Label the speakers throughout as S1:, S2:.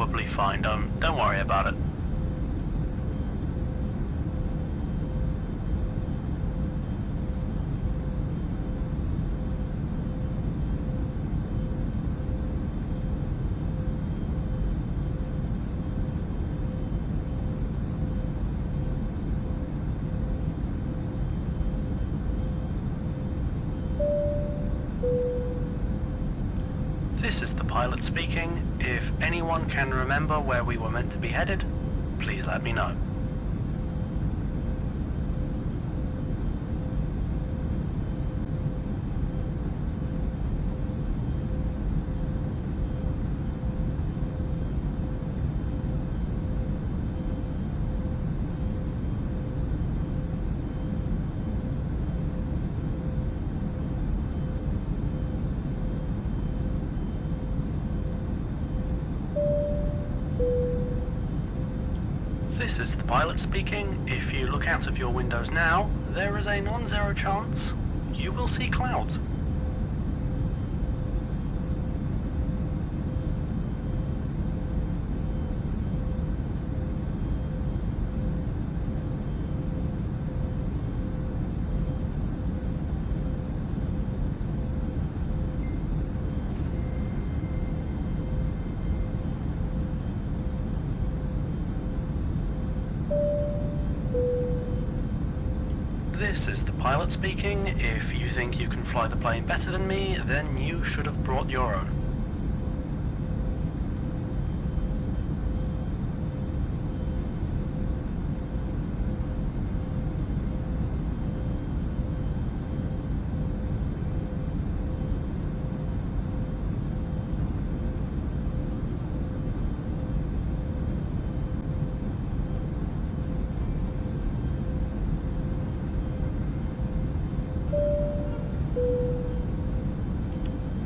S1: probably fine. Don't worry about it. This is the pilot speaking. If anyone can remember where we were meant to be headed, please let me know. This is the pilot speaking. If you look out of your windows now, there is a non-zero chance you will see clouds. This is the pilot speaking. If you think you can fly the plane better than me, then you should have brought your own.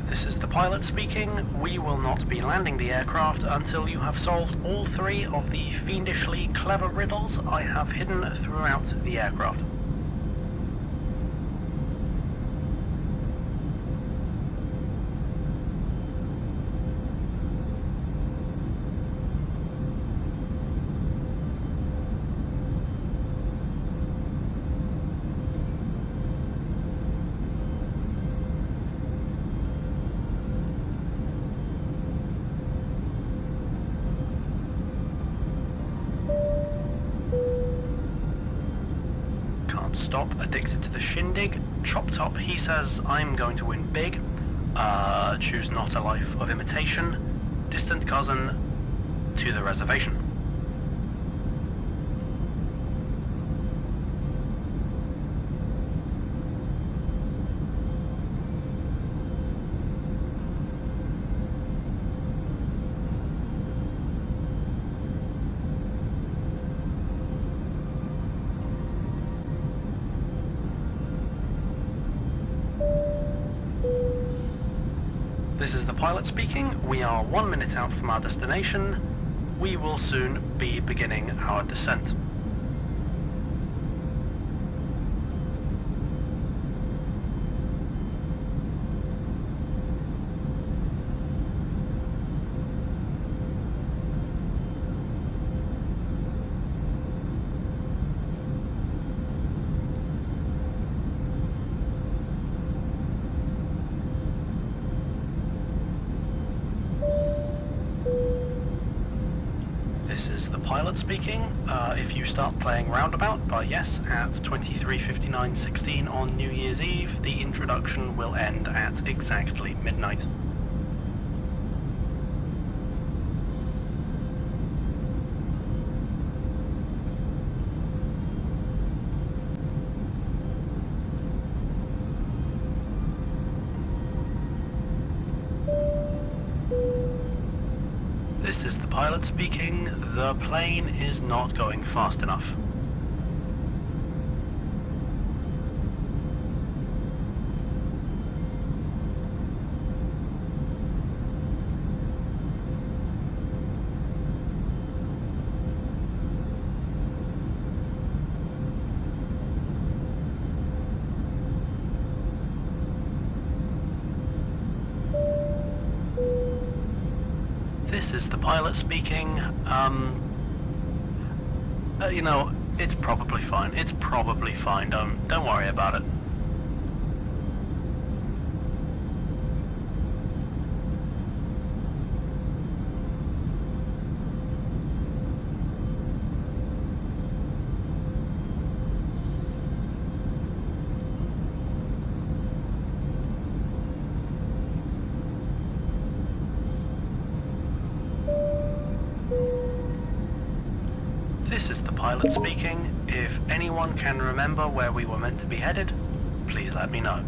S1: This is the pilot speaking. We will not be landing the aircraft until you have solved all three of the fiendishly clever riddles I have hidden throughout the aircraft. Stop, addicted to the shindig. Chop top, he says, I'm going to win big. Choose not a life of imitation. Distant cousin, to the reservation. This is the pilot speaking. We are 1 minute out from our destination. We will soon be beginning our descent. This is the pilot speaking. If you start playing Roundabout by Yes at 23:59:16 on New Year's Eve, the introduction will end at exactly midnight. This is the pilot speaking. The plane is not going fast enough. This is the pilot speaking. You know, it's probably fine. It's probably fine. Don't worry about it. This is the pilot speaking. If anyone can remember where we were meant to be headed, please let me know.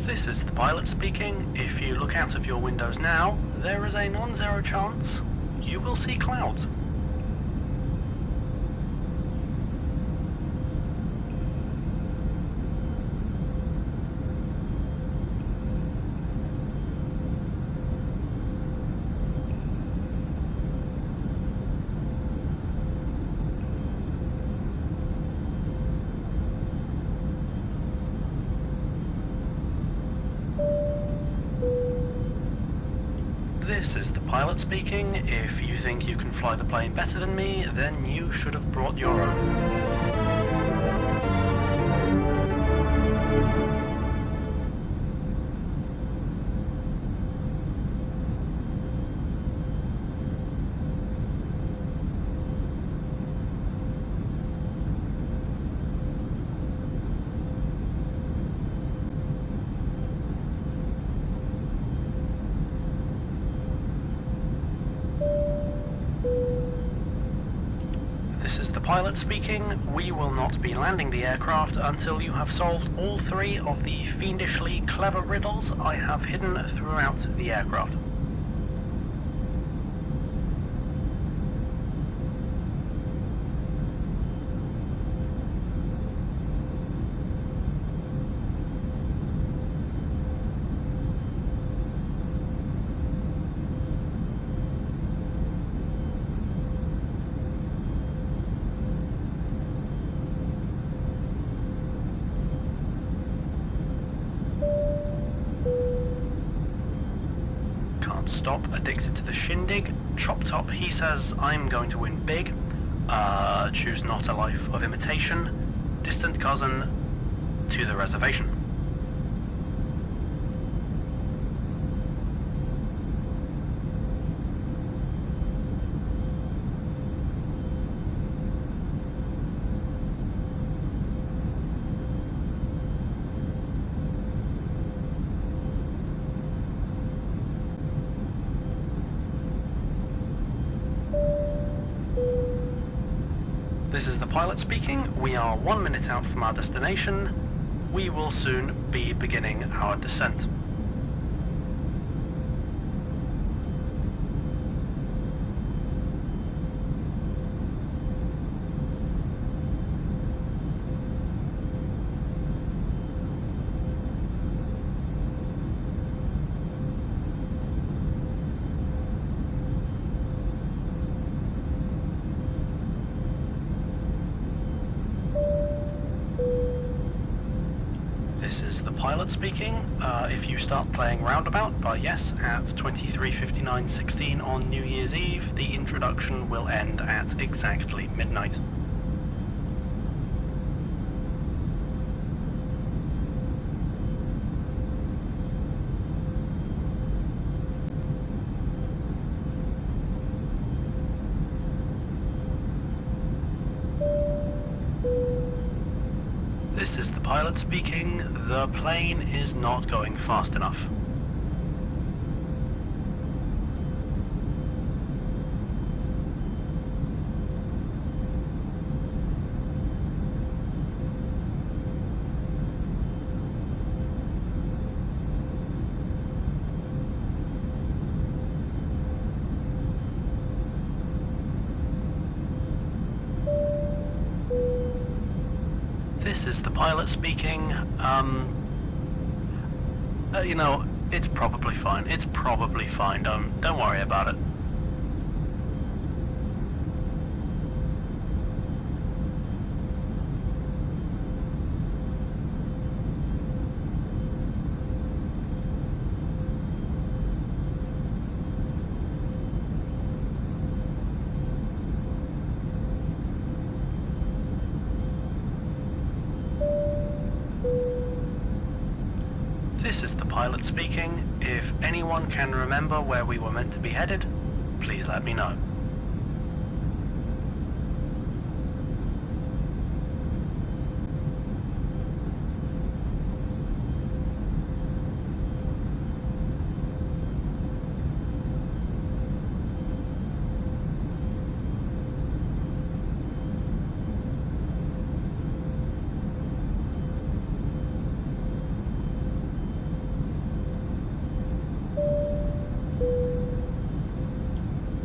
S1: This is the pilot speaking. If you look out of your windows now, there is a non-zero chance you will see clouds. This is the pilot speaking. If you think you can fly the plane better than me, then you should have brought your own. This is the pilot speaking. We will not be landing the aircraft until you have solved all 3 of the fiendishly clever riddles I have hidden throughout the aircraft. Stop, addicted to the shindig. Chop top, he says, I'm going to win big. Choose not a life of imitation. Distant cousin, to the reservation. This is the pilot speaking. We are 1 minute out from our destination. We will soon be beginning our descent. This is the pilot speaking. If you start playing Roundabout by Yes at 23:59:16 on New Year's Eve, the introduction will end at exactly midnight. This is the pilot speaking. The plane is not going fast enough. This is the pilot speaking. You know, it's probably fine. It's probably fine. Don't worry about it. This is the pilot speaking. If anyone can remember where we were meant to be headed, please let me know.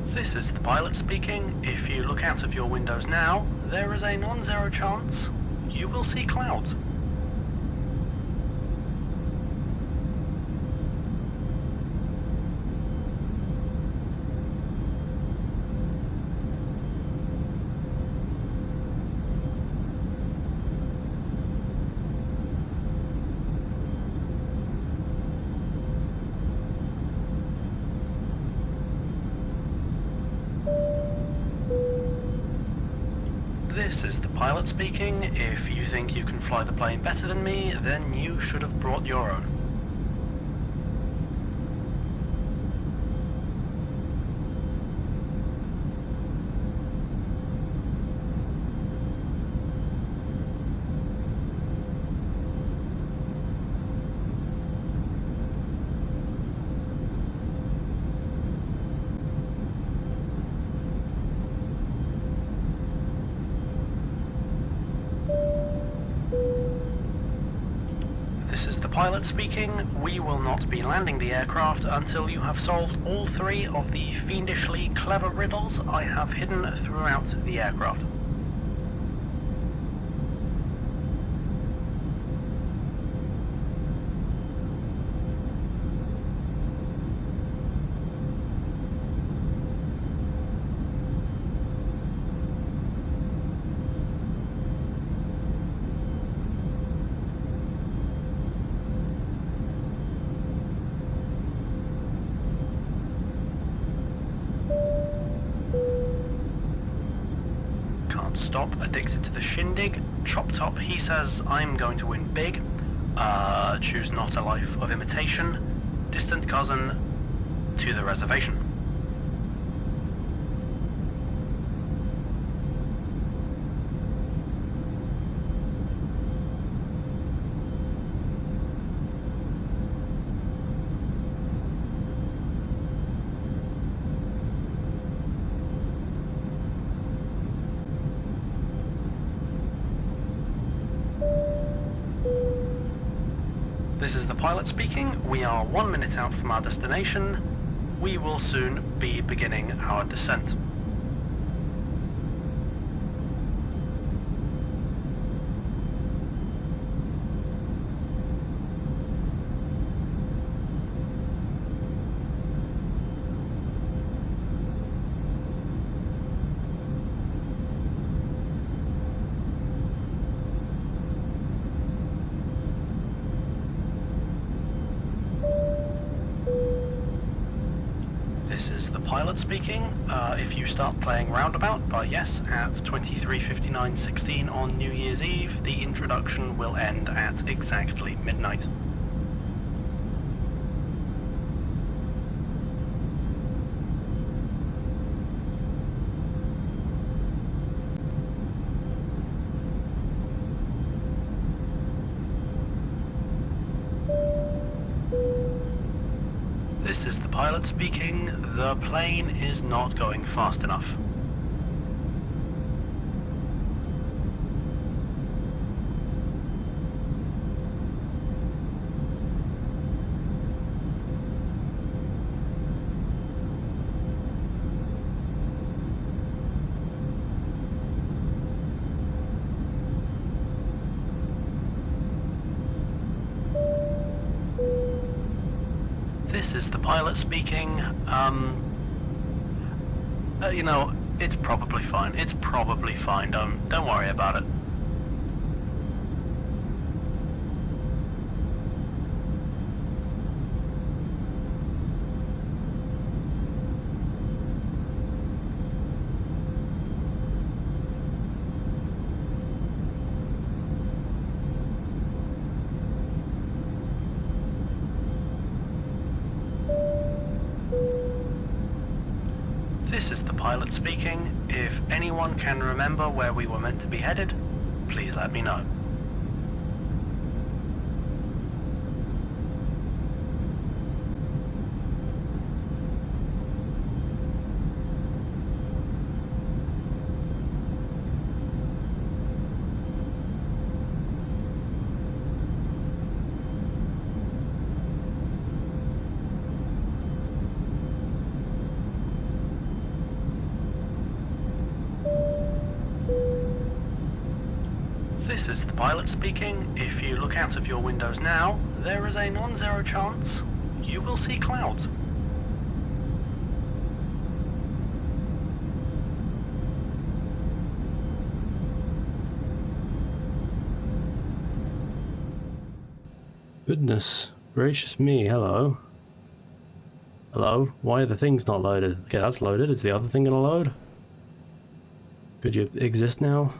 S1: This is the pilot speaking. If you look out of your windows now, there is a non-zero chance you will see clouds. This is the pilot speaking. If you think you can fly the plane better than me, then you should have brought your own. This is the pilot speaking. We will not be landing the aircraft until you have solved all three of the fiendishly clever riddles I have hidden throughout the aircraft. Stop, addicted to the shindig. Chop top, he says, I'm going to win big. Choose not a life of imitation. Distant cousin, to the reservation. This is the pilot speaking. We are 1 minute out from our destination. We will soon be beginning our descent. This is the pilot speaking. If you start playing Roundabout by Yes at 23:59:16 on New Year's Eve, the introduction will end at exactly midnight. This is the pilot speaking. The plane is not going fast enough. the pilot speaking. You know, it's probably fine. It's probably fine. Don't worry about it. This is the pilot speaking. If anyone can remember where we were meant to be headed, please let me know. This is the pilot speaking. If you look out of your windows now, there is a non-zero chance you will see clouds.
S2: Goodness gracious me, hello. Hello? Why are the things not loaded? Okay, that's loaded. Is the other thing gonna load? Could you exist now?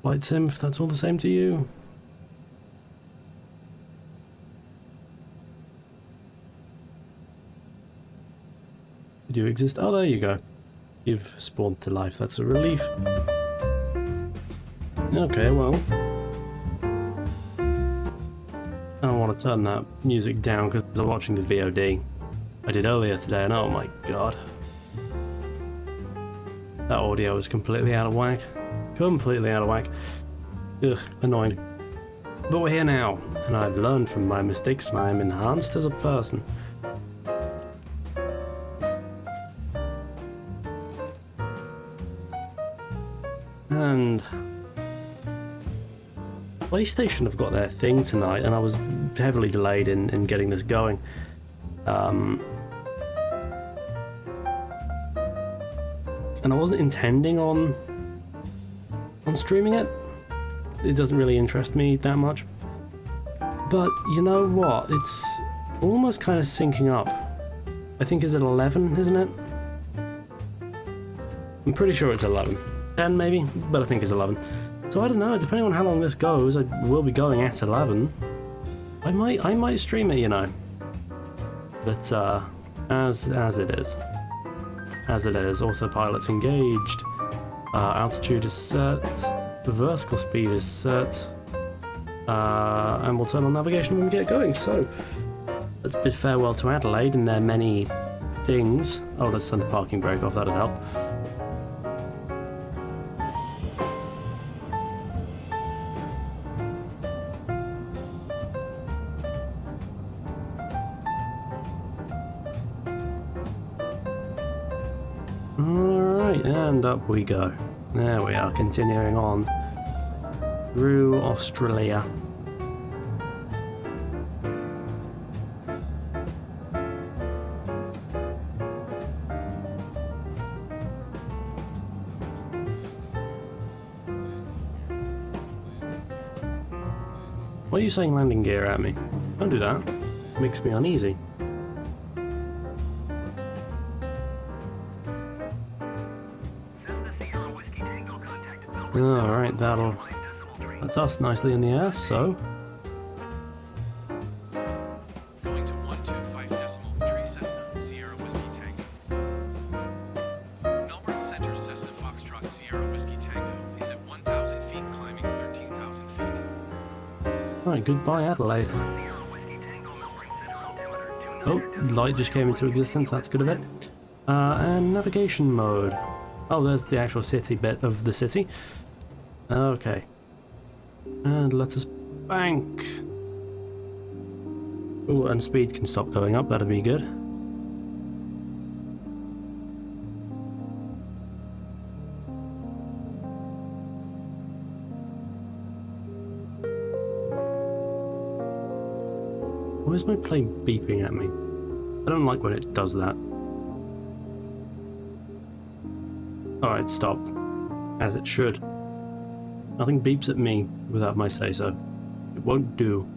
S2: Flight sim, if that's all the same to you. Did you exist? Oh, there you go. You've spawned to life. That's a relief. Okay, well. I don't want to turn that music down because I'm watching the VOD. I did earlier today, and oh my god. That audio is completely out of whack. Completely out of whack. Ugh, annoying. But we're here now, and I've learned from my mistakes, and I am enhanced as a person. And PlayStation have got their thing tonight, and I was heavily delayed in getting this going. And I wasn't intending on streaming it. It doesn't really interest me that much. But you know what? It's almost kind of syncing up. I think it's at 11, isn't it? I'm pretty sure it's 11. 10 maybe, but I think it's 11. So I don't know, depending on how long this goes, I will be going at 11. I might stream it, you know. But as it is. As it is, autopilot's engaged. Altitude is set, the vertical speed is set, and we'll turn on navigation when we get going. So, let's bid farewell to Adelaide and their many things. Oh, let's turn the parking brake off, that'd help. Alright, and up we go. There we are, continuing on through Australia. Why are you saying landing gear at me? Don't do that. It makes me uneasy. Alright, that's us nicely in the air, so...
S3: Going to 125.3 Cessna, Sierra Whiskey Tango. Melbourne Center Cessna Foxtrot Sierra Whiskey Tango is at 1,000 feet, climbing 13,000 feet.
S2: Alright, goodbye Adelaide. Oh, light just came into existence, that's good of it. And navigation mode. Oh, there's the actual city bit of the city. Okay. And let us bank. Oh, and speed can stop going up, that'd be good. Why is my plane beeping at me? I don't like when it does that. Alright, it stopped. As it should. Nothing beeps at me without my say-so. It won't do.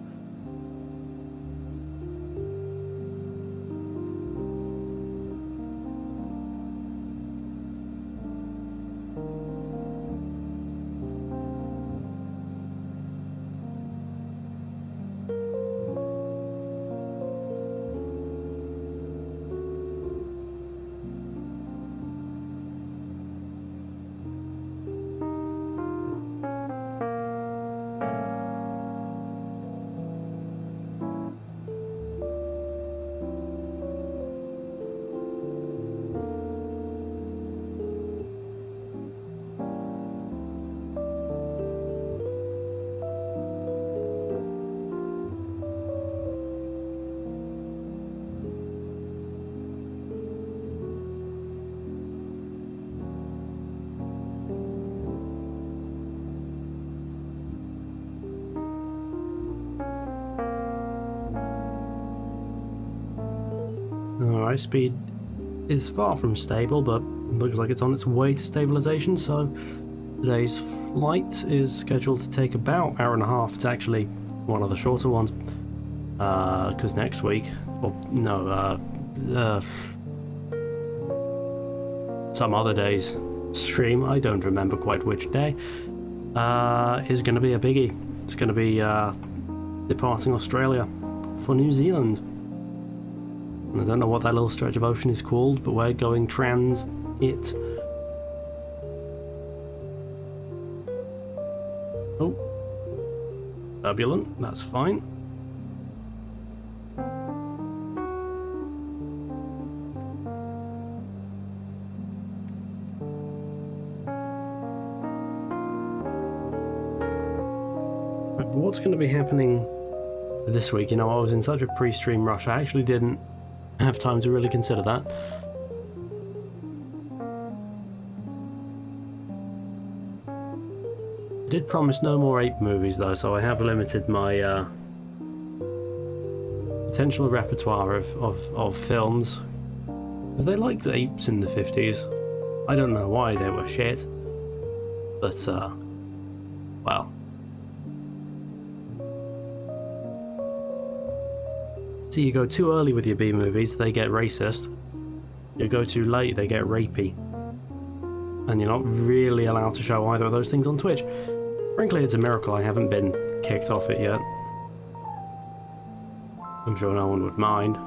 S2: Alright, speed is far from stable, but looks like it's on its way to stabilization, so today's flight is scheduled to take about an hour and a half. It's actually one of the shorter ones, because next week, or no, some other day's stream, I don't remember quite which day, is going to be a biggie. It's going to be departing Australia for New Zealand. I don't know what that little stretch of ocean is called, but we're going trans-it. Oh. Turbulent, that's fine. But what's going to be happening this week? You know, I was in such a pre-stream rush, I actually didn't have time to really consider that. I did promise no more ape movies though, so I have limited my potential repertoire of films, because they liked apes in the 50s. I don't know why they were shit, but well. So you go too early with your B movies, they get racist. You go too late, they get rapey. And you're not really allowed to show either of those things on Twitch. Frankly, it's a miracle I haven't been kicked off it yet. I'm sure no one would mind.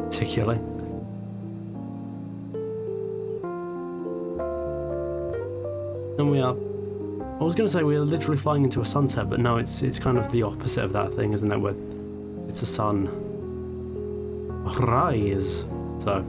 S2: Particularly. And we are... I was going to say we're literally flying into a sunset, but no, it's kind of the opposite of that thing, isn't it? Where it's a sun rise. So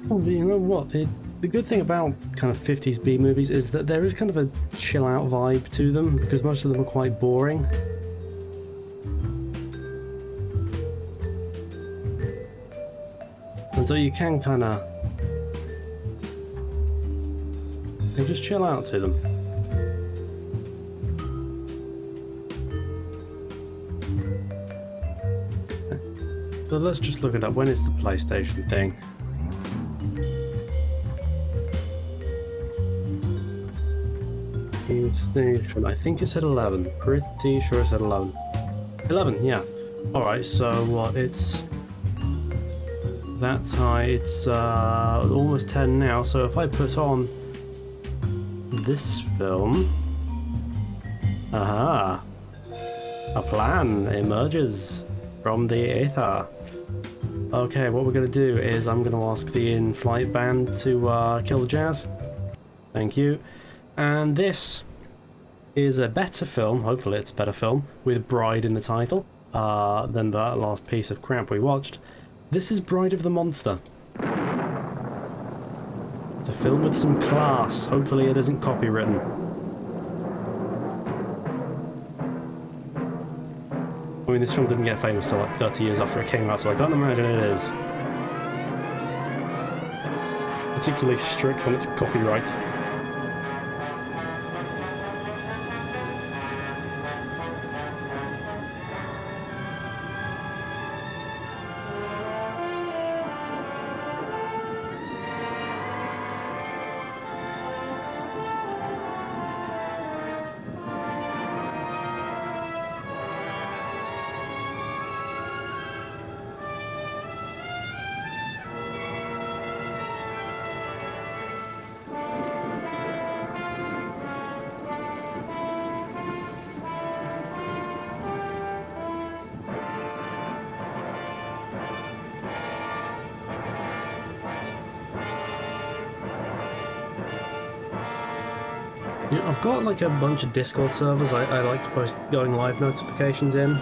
S2: well, you know what? The good thing about kind of 50s B movies is that there is kind of a chill out vibe to them, because most of them are quite boring. And so you can kind of just chill out to them. So let's just look it up. When is the PlayStation thing? PlayStation. I think it's at 11. Pretty sure it's at 11. 11, yeah. Alright, so what, it's that high, it's almost 10 now, so if I put on this film, aha, a plan emerges from the ether. Okay, what we're going to do is I'm going to ask the in-flight band to kill the jazz. Thank you. And this is a better film, hopefully it's a better film, with Bride in the title, than that last piece of crap we watched. This is Bride of the Monster. It's a film with some class. Hopefully it isn't copywritten. I mean, this film didn't get famous till like 30 years after it came out, so I can't imagine it is. Particularly strict on its copyright. Yeah, I've got like a bunch of Discord servers I like to post going live notifications in.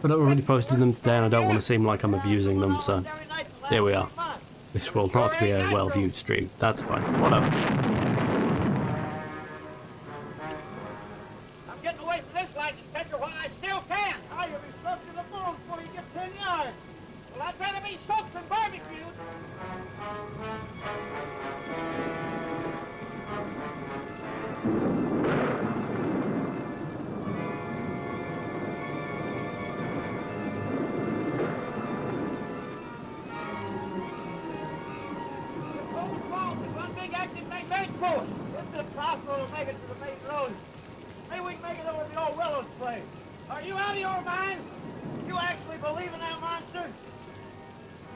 S2: But I've already posted them today and I don't want to seem like I'm abusing them, so there we are. This will not be a well-viewed stream. That's fine. Whatever.
S4: I'm getting away from this lightning catcher while I still can. Oh, you'll be soaked to the bone before you get 10 yards. Well, I'd rather be soaked than barbecued. Make it to the main road. Maybe we can make it over to the old Willows place. Are you out of your mind? You actually believe in that monster?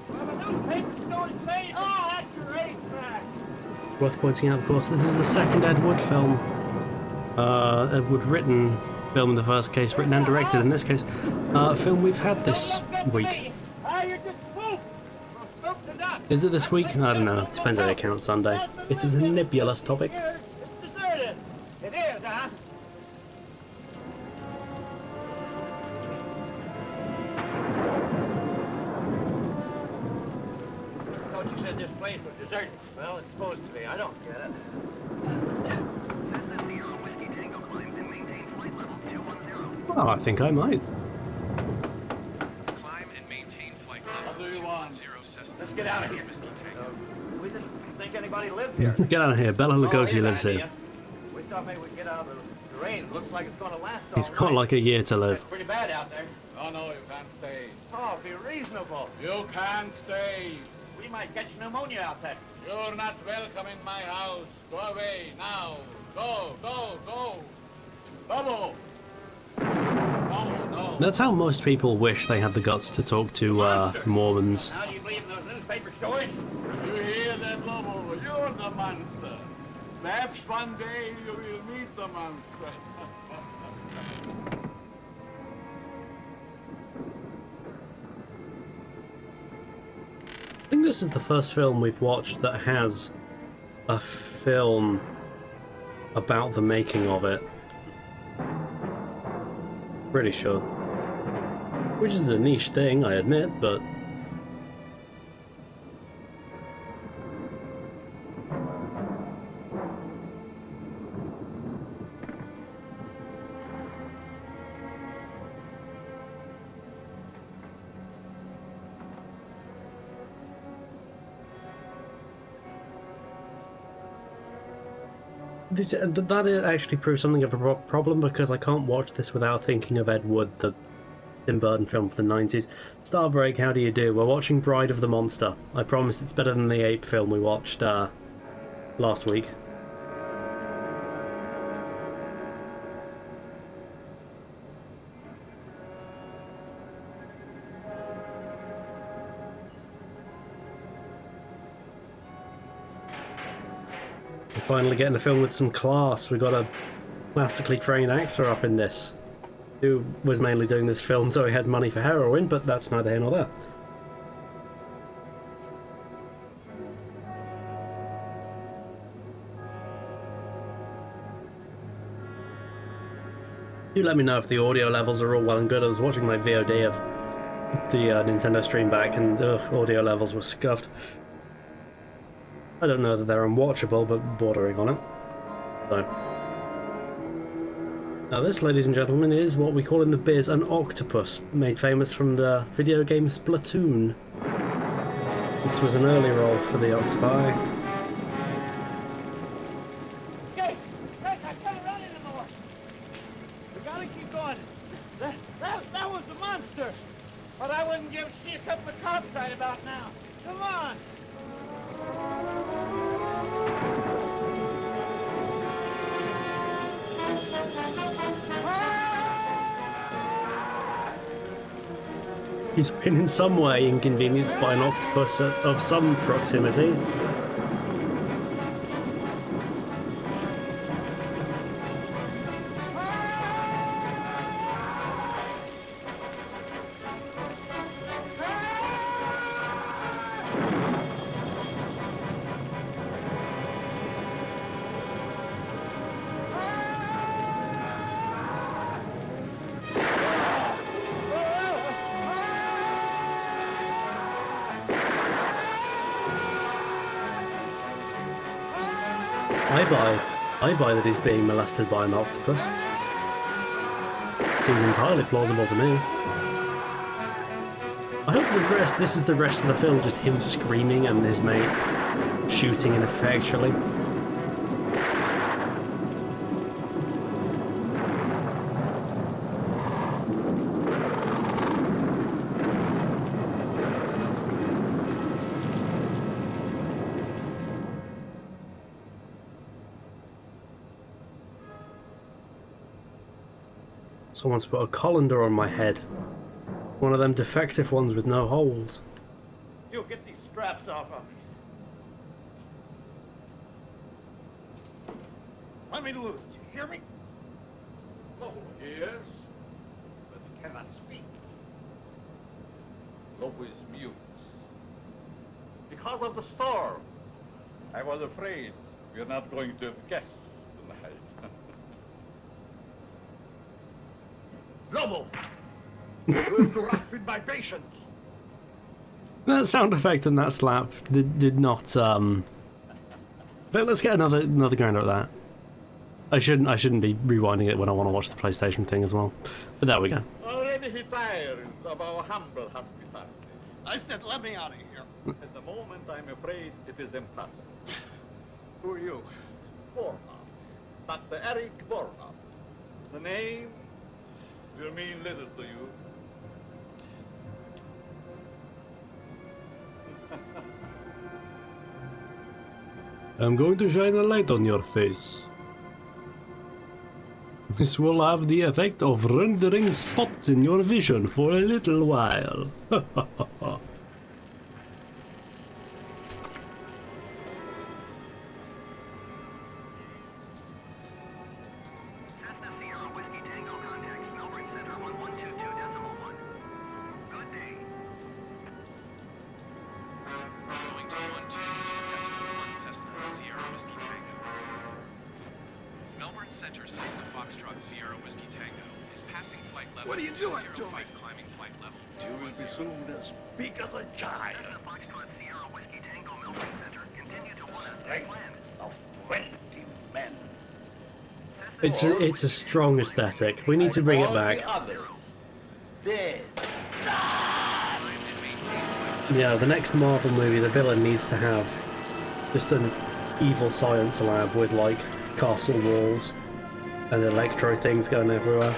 S4: Well, the newspaper stories say, oh, that's your racetrack.
S2: Worth pointing out, of course, this is the second Ed Wood film. Ed Wood written film in the first case, written and directed in this case. A film we've had this week. Is it this week? I don't know. Depends how you count Sunday. It is a nebulous topic.
S4: It is, huh? I thought you said this place was deserted. Well, it's supposed to be. I don't get it.
S2: Well, I think I might.
S3: Climb and maintain flight level 210 Cessna.
S4: Let's get out of here.
S3: Whiskey Tango.
S4: We didn't think anybody lived here.
S2: Get out of here. Bela Lugosi lives here.
S4: We thought maybe we'd get out of the rain. Looks like it's going to last all
S2: He's got like a year to live.
S4: It's pretty bad out there.
S5: Oh, no, you can't stay.
S4: Oh, be reasonable.
S5: You can't stay.
S4: We might catch pneumonia out there.
S5: You're not welcome in my house. Go away, now. Go, go, go. Bubble. No, no.
S2: That's how most people wish they had the guts to talk to Mormons.
S4: Now do you believe in those newspaper stories?
S5: You hear that, Lobo? You're the monster. Perhaps one day you will meet the monster.
S2: I think this is the first film we've watched that has a film about the making of it. Pretty sure. Which is a niche thing, I admit, but... That actually proves something of a problem, because I can't watch this without thinking of Ed Wood, the Tim Burton film for the 90s. Starbreak, how do you do? We're watching Bride of the Monster. I promise it's better than the Ape film we watched last week. We're finally getting a film with some class. We got a classically trained actor up in this, who was mainly doing this film so he had money for heroin, but that's neither here nor there. You let me know if the audio levels are all well and good. I was watching my VOD of the Nintendo stream back, and audio levels were scuffed. I don't know that they're unwatchable, but bordering on it. So. Now this, ladies and gentlemen, is what we call in the biz an octopus, made famous from the video game Splatoon. This was an early role for the octopi.
S4: Jake! Jake, I can't run anymore! We gotta keep going. That was the monster! But I wouldn't give shit a couple of cops right about now. Come on!
S2: He's been in some way inconvenienced by an octopus of some proximity. I buy that he's being molested by an octopus. Seems entirely plausible to me. I hope this is the rest of the film, just him screaming and his mate shooting ineffectually. Someone's put a colander on my head. One of them defective ones with no holes.
S4: You get these straps off of me. Let me loose. Do you hear me?
S5: Oh, yes.
S4: But he cannot speak.
S5: Lobo is mute.
S4: Because of the storm.
S5: I was afraid we're not going to have guests tonight.
S4: Lobo! You interrupted my patience.
S2: That sound effect and that slap did not but let's get another grinder at that. I shouldn't be rewinding it when I want to watch the PlayStation thing as well. But there we go.
S5: Already he tires of our humble hospitality.
S4: I said, let me out of here.
S5: At the moment, I'm afraid it is impossible.
S4: Who are you?
S5: Bornov. Dr. Eric Bornov. The name will mean little to you.
S2: I'm going to shine a light on your face. This will have the effect of rendering spots in your vision for a little while.
S3: Going to 122.1 Cessna Sierra Whiskey Tango. Melbourne Center Cessna Foxtrot Sierra Whiskey Tango is passing flight level.
S4: What are you doing to
S3: 205,
S4: me?
S3: climbing flight level
S5: You will be
S3: 210.
S5: soon as big as a child. Strength of 20 men.
S2: It's a strong aesthetic. We need to bring it
S5: All
S2: back.
S5: the others dead.
S2: Yeah, the next Marvel movie, the villain needs to have just an evil science lab with like castle walls and electro things going everywhere.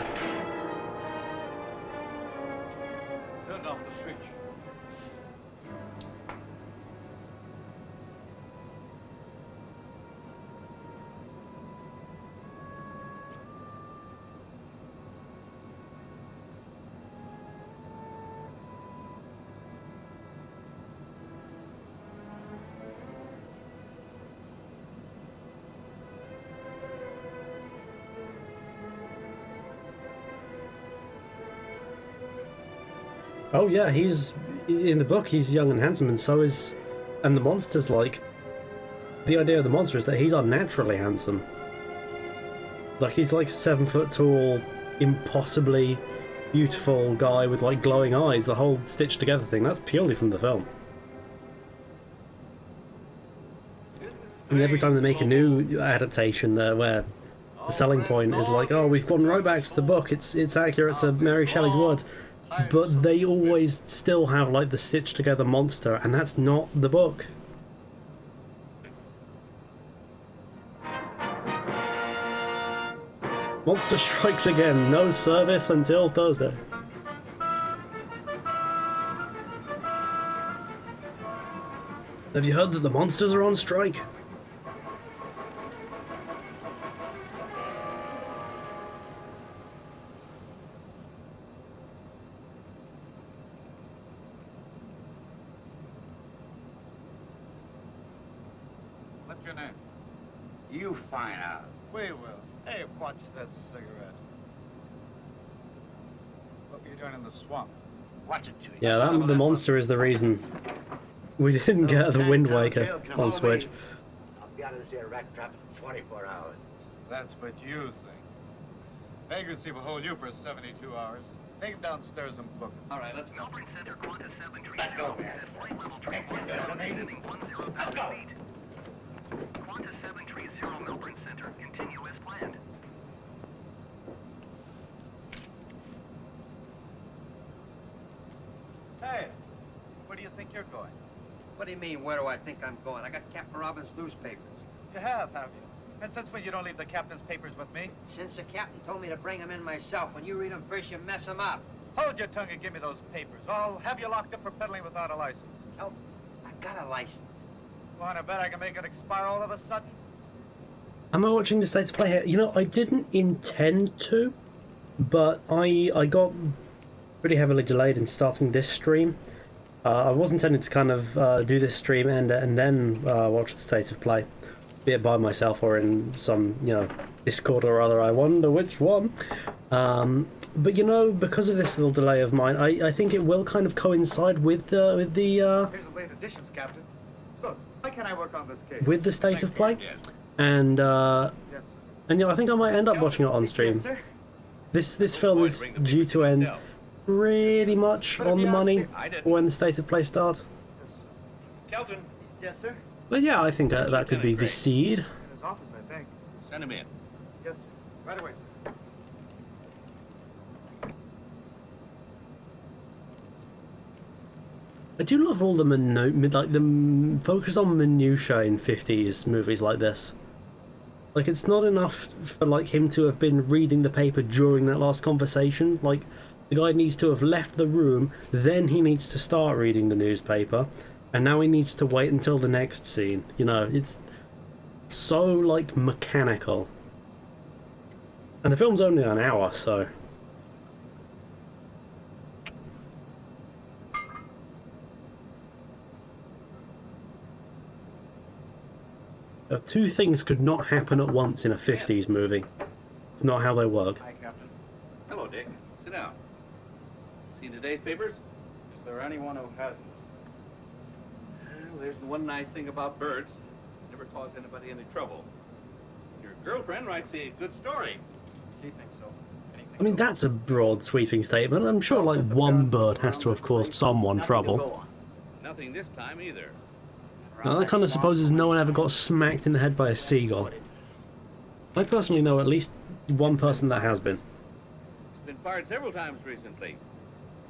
S2: Oh yeah, he's in the book. He's young and handsome, and so is, and the monster's like. The idea of the monster is that he's unnaturally handsome. Like he's like a 7 foot tall, impossibly beautiful guy with like glowing eyes. The whole stitched together thing. That's purely from the film. And every time they make a new adaptation, where the selling point is like, oh, we've gone right back to the book. It's accurate to Mary Shelley's words, but they always still have like the stitched together monster, and that's not the book. Monster strikes again. No service until Thursday. Have you heard that the monsters are on strike?
S5: What's your name?
S4: You find out.
S5: We will. Hey, watch that cigarette. What are you doing in the swamp?
S4: Watch it, too.
S2: Yeah, the monster is the reason we didn't get the Wind Waker on Switch.
S4: I'll be out of this here rat trap in 24 hours.
S5: That's what you think. Vagrancy will hold you for 72 hours. Take him downstairs and book him.
S4: All right, let's go.
S1: Melbourne Center, Qantas 730.
S4: Let's go, man.
S1: Flight level
S4: Let's go.
S1: 21, descending 10,000
S4: Let's go.
S1: feet. Qantas 730 Melbourne Center, continue as planned.
S5: Hey, where do you think you're going?
S6: What do you mean, where do I think I'm going? I got Captain Robbins' newspapers.
S5: You have you? And since when you don't leave the captain's papers with me?
S6: Since the captain told me to bring them in myself. When you read them first, you mess them up.
S5: Hold your tongue and give me those papers. I'll have you locked up for peddling without a license.
S6: Help. I got a license.
S5: Wanna bet I can make it expire all of a sudden?
S2: Am I watching the State of Play here? You know, I didn't intend to, but I got pretty heavily delayed in starting this stream. I was intending to kind of do this stream and then watch the State of Play, be it by myself or in some, you know, Discord or other. I wonder which one. But you know, because of this little delay of mine, I think it will kind of coincide with the
S5: Here's the late editions, Captain. Look, why can't I work on this case?
S2: with the State of Play,
S5: Yes.
S2: and
S5: Yes, sir.
S2: you know, I think I might end up watching it on stream.
S6: Yes, sir.
S2: This film is due to end pretty much on the money when the State of Play starts.
S5: Kelton. Yes, sir.
S2: But yeah, I think that could be the seed.
S5: In his office, I think.
S3: Send him in.
S5: Yes, sir. Right away, sir.
S2: I do love all the like the focus on minutiae in 50s movies like this. Like, it's not enough for like him to have been reading the paper during that last conversation. Like, the guy needs to have left the room, then he needs to start reading the newspaper, and now he needs to wait until the next scene. You know, it's so like mechanical. And the film's only an hour, so. Two things could not happen at once in a 50s movie. It's not how they work.
S5: Hi, Captain.
S7: Hello, Dick. Sit down. Seen today's papers?
S5: Is there anyone who hasn't?
S7: Well, there's the one nice thing about birds. Never cause anybody any trouble. Your girlfriend writes a good story.
S5: She thinks so. Anything
S2: I mean, that's a broad, sweeping statement. I'm sure like one bird has to have caused someone trouble.
S7: Nothing this time either.
S2: Now, that kind of supposes no one ever got smacked in the head by a seagull. I personally know at least one person that has been.
S7: It's been fired several times recently.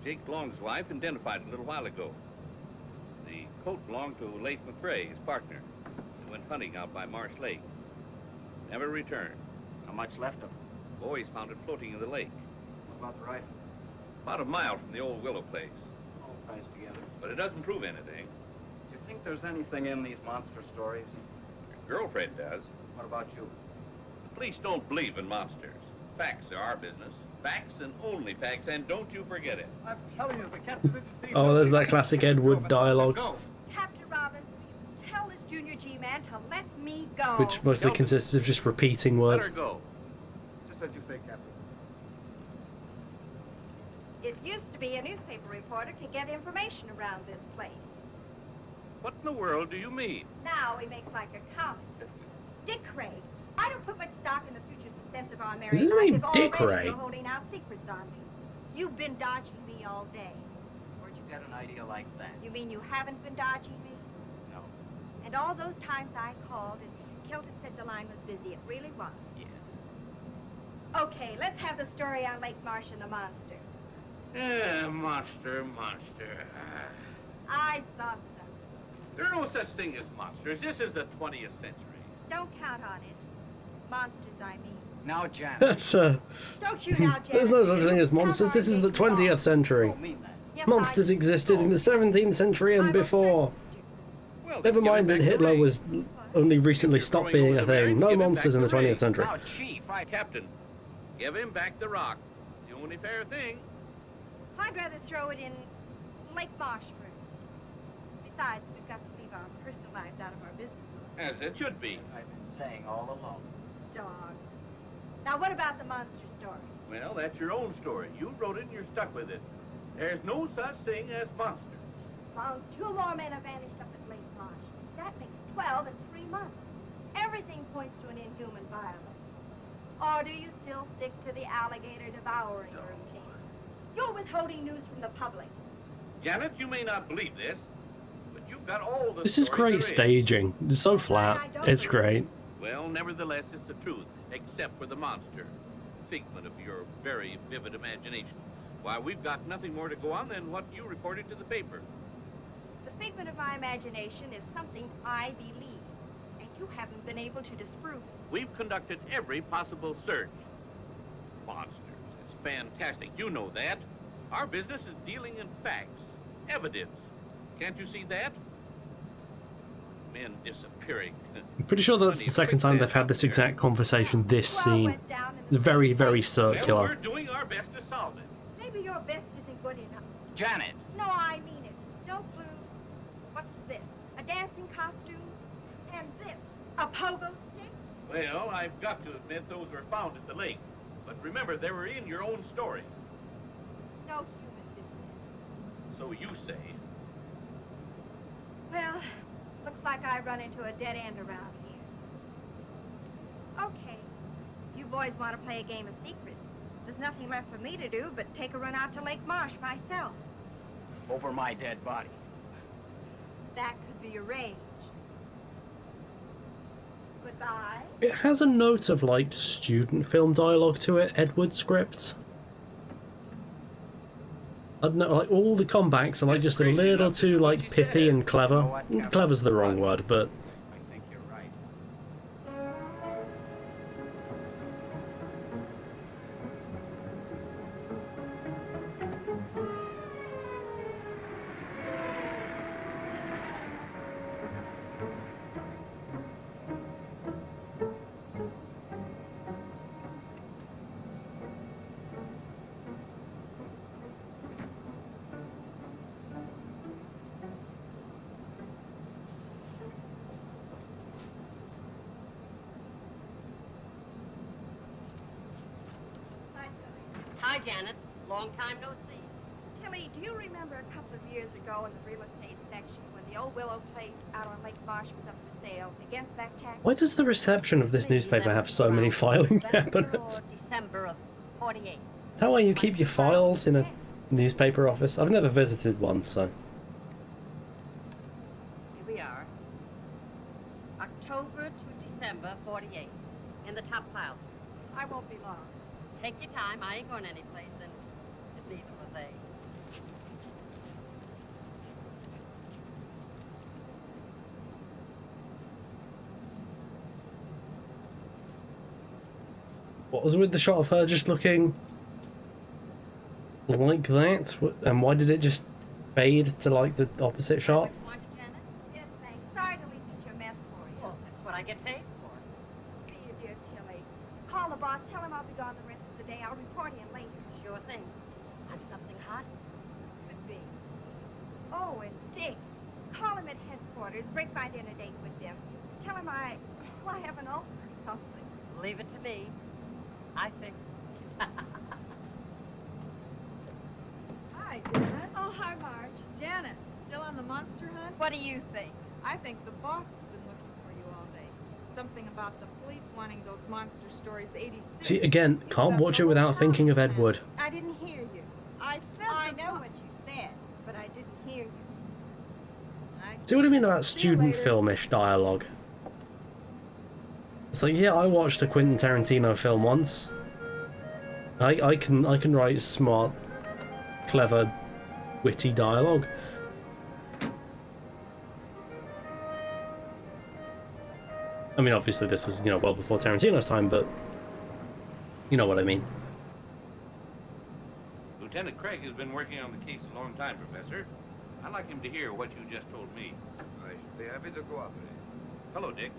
S7: Jake Long's wife identified it a little while ago. The coat belonged to Leif McRae, his partner. He went hunting out by Marsh Lake. Never returned.
S6: How much left of them?
S7: Boys found it floating in the lake.
S5: What about the rifle?
S7: About a mile from the old willow place.
S5: All ties together.
S7: But it doesn't prove anything.
S5: Do you think there's anything in these monster stories?
S7: Your girlfriend does.
S5: What about you?
S7: The police don't believe in monsters. Facts are our business. Facts and only facts, and don't you forget it.
S5: I'm telling you, the captain didn't see.
S2: Oh, there's that classic Ed Wood dialogue,
S5: Go.
S8: Captain Robbins, tell this junior G-man to let me go.
S2: which mostly consists of just repeating
S7: Let
S2: words.
S7: her go.
S5: Just as you say, Captain.
S8: It used to be a newspaper reporter could get information around this place.
S7: What in the world do you mean?
S8: Now he makes like a comic. Dick Craig. I don't put much stock in the future success of our married
S2: Is his
S8: life
S2: name
S8: if
S2: Dick
S8: already
S2: Ray?
S8: you're holding out secrets on me. You've been dodging me all day.
S6: Where'd you get an idea like that?
S8: You mean you haven't been dodging me?
S6: No.
S8: And all those times I called and Kilton said the line was busy, it really was.
S6: Yes.
S8: Okay, let's have the story on Lake Marsh and the monster.
S7: Yeah, monster.
S8: I thought so.
S7: There are no such thing as monsters. This is the 20th century.
S8: Don't count on it. Monsters, I mean.
S6: Now, Janet.
S2: That's
S8: Don't you now, Janet?
S2: There's no such thing as monsters. This is the 20th century.
S6: Don't mean that.
S8: Yes,
S2: Monsters
S8: I-
S2: existed in the 17th century and
S8: I'm
S2: before.
S7: Well,
S2: Never
S7: then give
S2: mind
S7: him
S2: that
S7: back the
S2: Hitler
S7: ring.
S2: was only recently stopped being a thing. No monsters in the 20th century.
S7: Now, Chief, Captain, give him back the rock. It's the only fair thing.
S8: I'd rather throw it in Lake Marsh first. Besides, we've got to leave our personal lives out of our business.
S7: As it should be.
S6: As I've been saying all along.
S8: Dog. Now, what about the monster story?
S7: Well, that's your own story. You wrote it and you're stuck with it. There's no such thing as monsters.
S8: Found 2 more men have vanished up at Lake Marsh. That makes 12 in 3 months. Everything points to an inhuman violence. Or do you still stick to the alligator devouring routine? You're withholding news from the public.
S7: Janet, you may not believe this, but you've got all the
S2: This is
S7: story
S2: great
S7: there is.
S2: staging. It's so flat. It's great.
S7: Well, nevertheless, it's the truth, except for the monster. Figment of your very vivid imagination. Why, we've got nothing more to go on than what you reported to the paper.
S8: The figment of my imagination is something I believe, and you haven't been able to disprove it.
S7: We've conducted every possible search. Monsters. It's fantastic. You know that. Our business is dealing in facts, evidence. Can't you see that? Men disappearing.
S2: I'm pretty sure that's the second time they've had this exact conversation, this scene. It's very, very
S7: Well,
S2: circular.
S7: we're doing our best to solve it.
S8: Maybe your best isn't good enough.
S6: Janet.
S8: No, I mean it. Don't lose. What's this? A dancing costume? And this? A pogo stick?
S7: Well, I've got to admit those were found at the lake. But remember, they were in your own story.
S8: No human business.
S7: So you say.
S8: Well, looks like I run into a dead end around here. Okay. You boys want to play a game of secrets. There's nothing left for me to do but take a run out to Lake Marsh myself.
S6: Over my dead body.
S8: That could be arranged. Goodbye.
S2: It has a note of like student film dialogue to it, Edward script. I don't know, like all the comebacks are like just a little too like pithy and clever. Clever's the wrong word, but
S6: I think you're right.
S8: Hi, Tilly.
S9: Hi, Janet. Long time no see.
S8: Tilly, do you remember a couple of years ago in the real estate section when the old Willow place out on Lake Marsh was up for sale against back tax?
S2: why does the reception of this newspaper have so many filing cabinets?
S9: December of 48.
S2: Is that why you keep your files in a newspaper office? I've never visited one, so.
S9: Here we are. October to December 48. In the top pile.
S8: I won't be long.
S9: Take your time. I ain't going anyplace, and neither are they.
S2: What was with the shot of her just looking like that? And why did it just fade to like the opposite shot?
S9: Want you, Janet?
S8: Yes, thanks. Sorry to leave such a mess for you.
S9: Well, that's what I get paid for.
S8: Be you, dear Tilly. Call the boss. Tell him I'll be gone the rest of the day. I'll report in later.
S9: Sure thing. Want something hot?
S8: Could be. Oh, and Dick. Call him at headquarters. Break my dinner date with them. Tell him I have an ulcer or something.
S9: Leave it to me. I think.
S10: Hi, Janet.
S8: Oh, hi, Marge.
S10: Janet, still on the monster hunt?
S8: What do you think?
S10: I think the boss has been looking for you all day. Something about the police wanting those monster stories 86.
S2: See, again, can't watch it without thinking of Ed Wood.
S8: I didn't hear you.
S10: I said
S8: I
S10: the
S8: know
S10: bo-
S8: what you said, but I didn't hear you.
S2: See what I mean about
S10: See you
S2: student
S10: later.
S2: filmish dialogue? It's like, yeah, I watched a Quentin Tarantino film once. I can write smart, clever, witty dialogue. I mean, obviously this was, you know, well before Tarantino's time, but you know what I mean.
S7: Lieutenant Craig has been working on the case a long time, Professor. I'd like him to hear what you just told me.
S11: I should be happy to cooperate.
S7: Hello, Dick.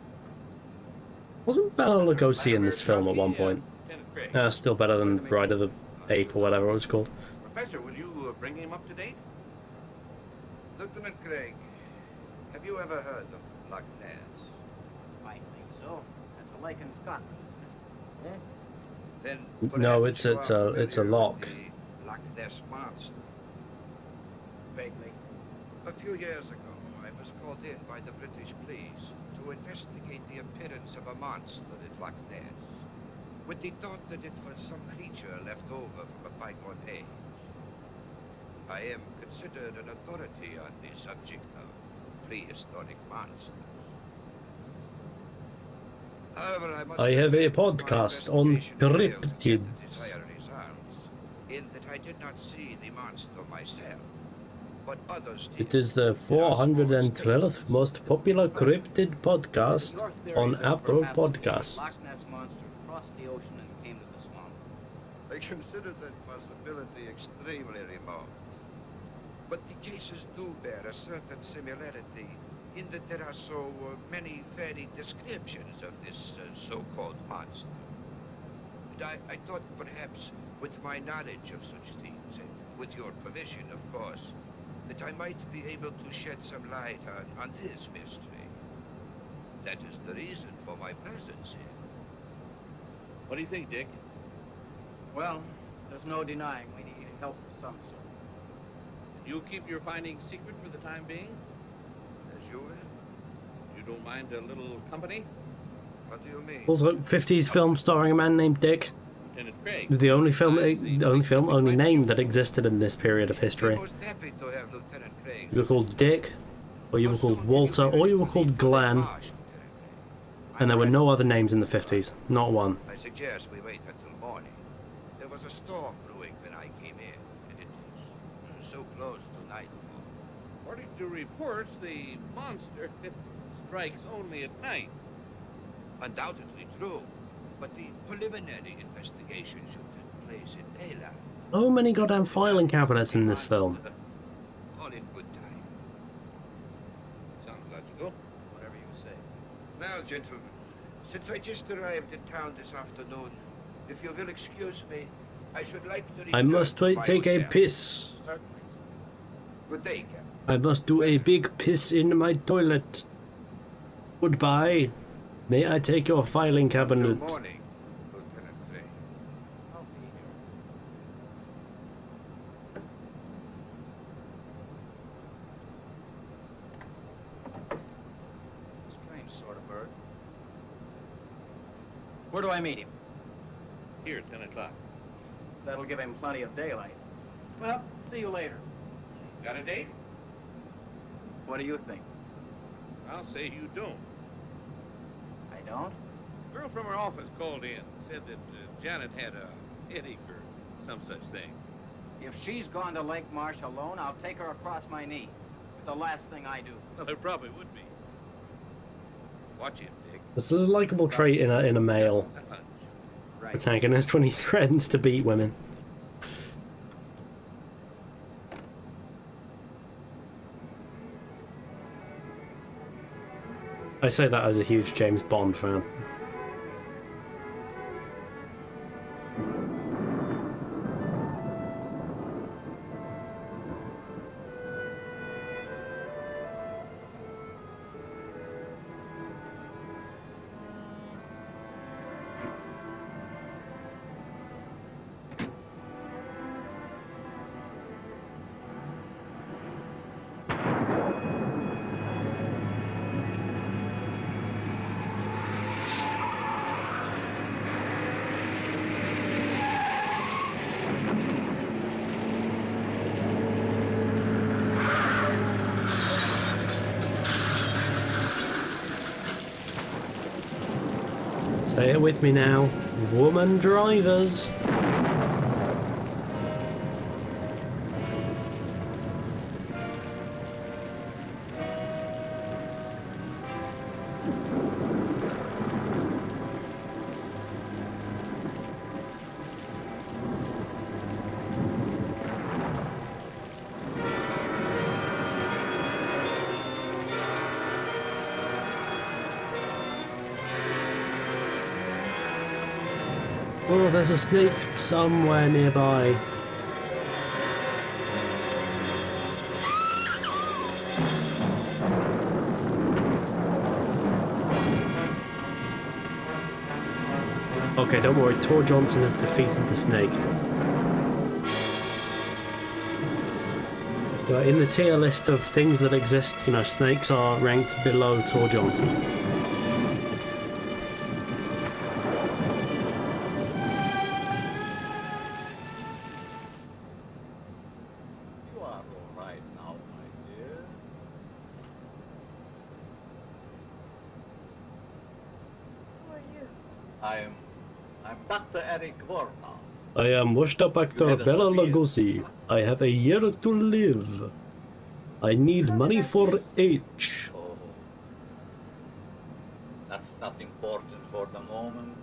S2: Wasn't Bela Lugosi in this film at one point?
S7: Lieutenant Craig.
S2: Still better than Bride of the Ape or whatever it was called.
S7: Professor, will you bring him up to date?
S11: Lieutenant Craig, have you ever heard of Loch Ness?
S6: I think so. That's a lake in Scotland, isn't it?
S11: Then
S2: No,
S11: perhaps
S2: it's
S11: you
S2: a
S11: are
S2: it's a
S11: familiar
S2: lock.
S11: with the Loch Ness monster.
S6: Vaguely.
S11: A few years ago, I was called in by the British police to investigate the appearance of a monster at Loch Ness, with the thought that it was some creature left over from a bygone age. I am considered an authority on the subject of prehistoric monsters. However, I must
S2: I have a
S11: admit that my
S2: podcast on
S11: investigation failed to get the
S2: cryptids.
S11: desired results, in that I did not see the monster myself, but others did.
S2: It is the 412th most popular cryptid podcast
S6: Your theory
S2: on
S6: that
S2: Apple
S6: perhaps the
S2: Podcasts.
S6: Loch Ness monster crossed the ocean and came to the swamp.
S11: I consider that possibility extremely remote. But the cases do bear a certain similarity in that there are so many varied descriptions of this so-called monster. And I thought perhaps with my knowledge of such things, and with your permission, of course, that I might be able to shed some light on this mystery. That is the reason for my presence here.
S7: What do you think, Dick?
S6: Well, there's no denying we need help of some sort.
S7: You'll keep your findings secret for the time being?
S11: As you will.
S7: You don't mind a little company?
S11: What do you mean?
S2: Also, 50s film starring a man named Dick.
S7: Lieutenant Craig.
S2: It was the only name that existed in this period of history.
S11: I'm most happy to have Lieutenant Craig.
S2: You were called Dick, or you were called Walter, or you were called Glenn, and there were no other names in the 50s. Not one.
S11: I suggest we wait until morning. There was a storm brewing when I came in, and it is so close to nightfall.
S7: According to reports, the monster strikes only at night.
S11: Undoubtedly true, but the preliminary investigation should take place in daylight.
S2: So many goddamn filing cabinets in this film.
S11: All in good time.
S7: Sounds logical.
S6: Whatever you say.
S11: Now, gentlemen, since I just arrived in town this afternoon, if you will excuse me, I should like to
S2: I
S11: return
S2: must
S11: to my
S2: take a
S11: hotel.
S2: piss.
S11: Certainly. Good day, Captain.
S2: I must do a big piss in my toilet. Goodbye. May I take your filing cabinet?
S11: Good morning, Lieutenant Craig.
S6: I'll be here. Strange sort of bird. Where do I meet him?
S7: Here, 10 o'clock.
S6: That'll give him plenty of daylight. Well, see you later.
S7: Got a date?
S6: What do you think?
S7: I'll say you don't.
S6: I don't?
S7: Girl from her office called in. Said that Janet had a headache or some such thing.
S6: If she's gone to Lake Marsh alone, I'll take her across my knee. It's the last thing I do.
S7: Well, there probably would be. Watch him, Dick.
S2: This is a likable trait in a male
S6: Right.
S2: protagonist when he threatens to beat women. I say that as a huge James Bond fan. Say it with me now. Woman drivers. Oh, there's a snake somewhere nearby. Okay, don't worry, Tor Johnson has defeated the snake. But in the tier list of things that exist, you know, snakes are ranked below Tor Johnson.
S5: I'm Dr. Eric Vorna.
S2: I am washed up actor Bela Lugosi. I have a year to live. I need money for H.
S5: Oh, that's not important for the moment.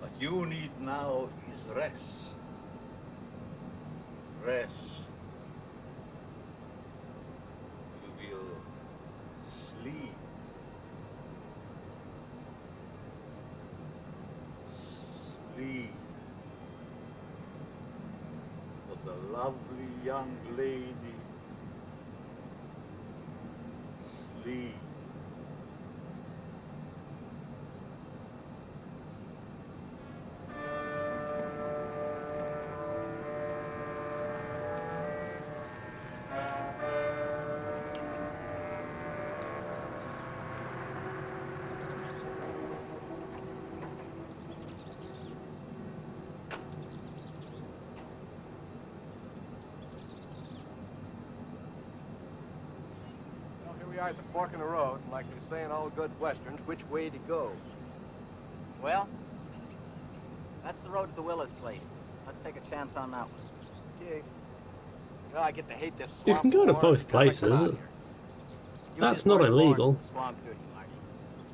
S5: What you need now is rest. Rest. You will sleep. Sleep. For the lovely young lady. Sleep.
S4: We are at the fork in the road, and like they say in all good westerns, which way to go?
S6: Well, that's the road to the Willis place. Let's take a chance on that one.
S4: Okay. You know, I get to hate this swamp.
S2: You can go to
S4: more
S2: both
S4: every time I come
S2: places.
S4: out here.
S2: That's not illegal.
S6: Swamp duty, Marty.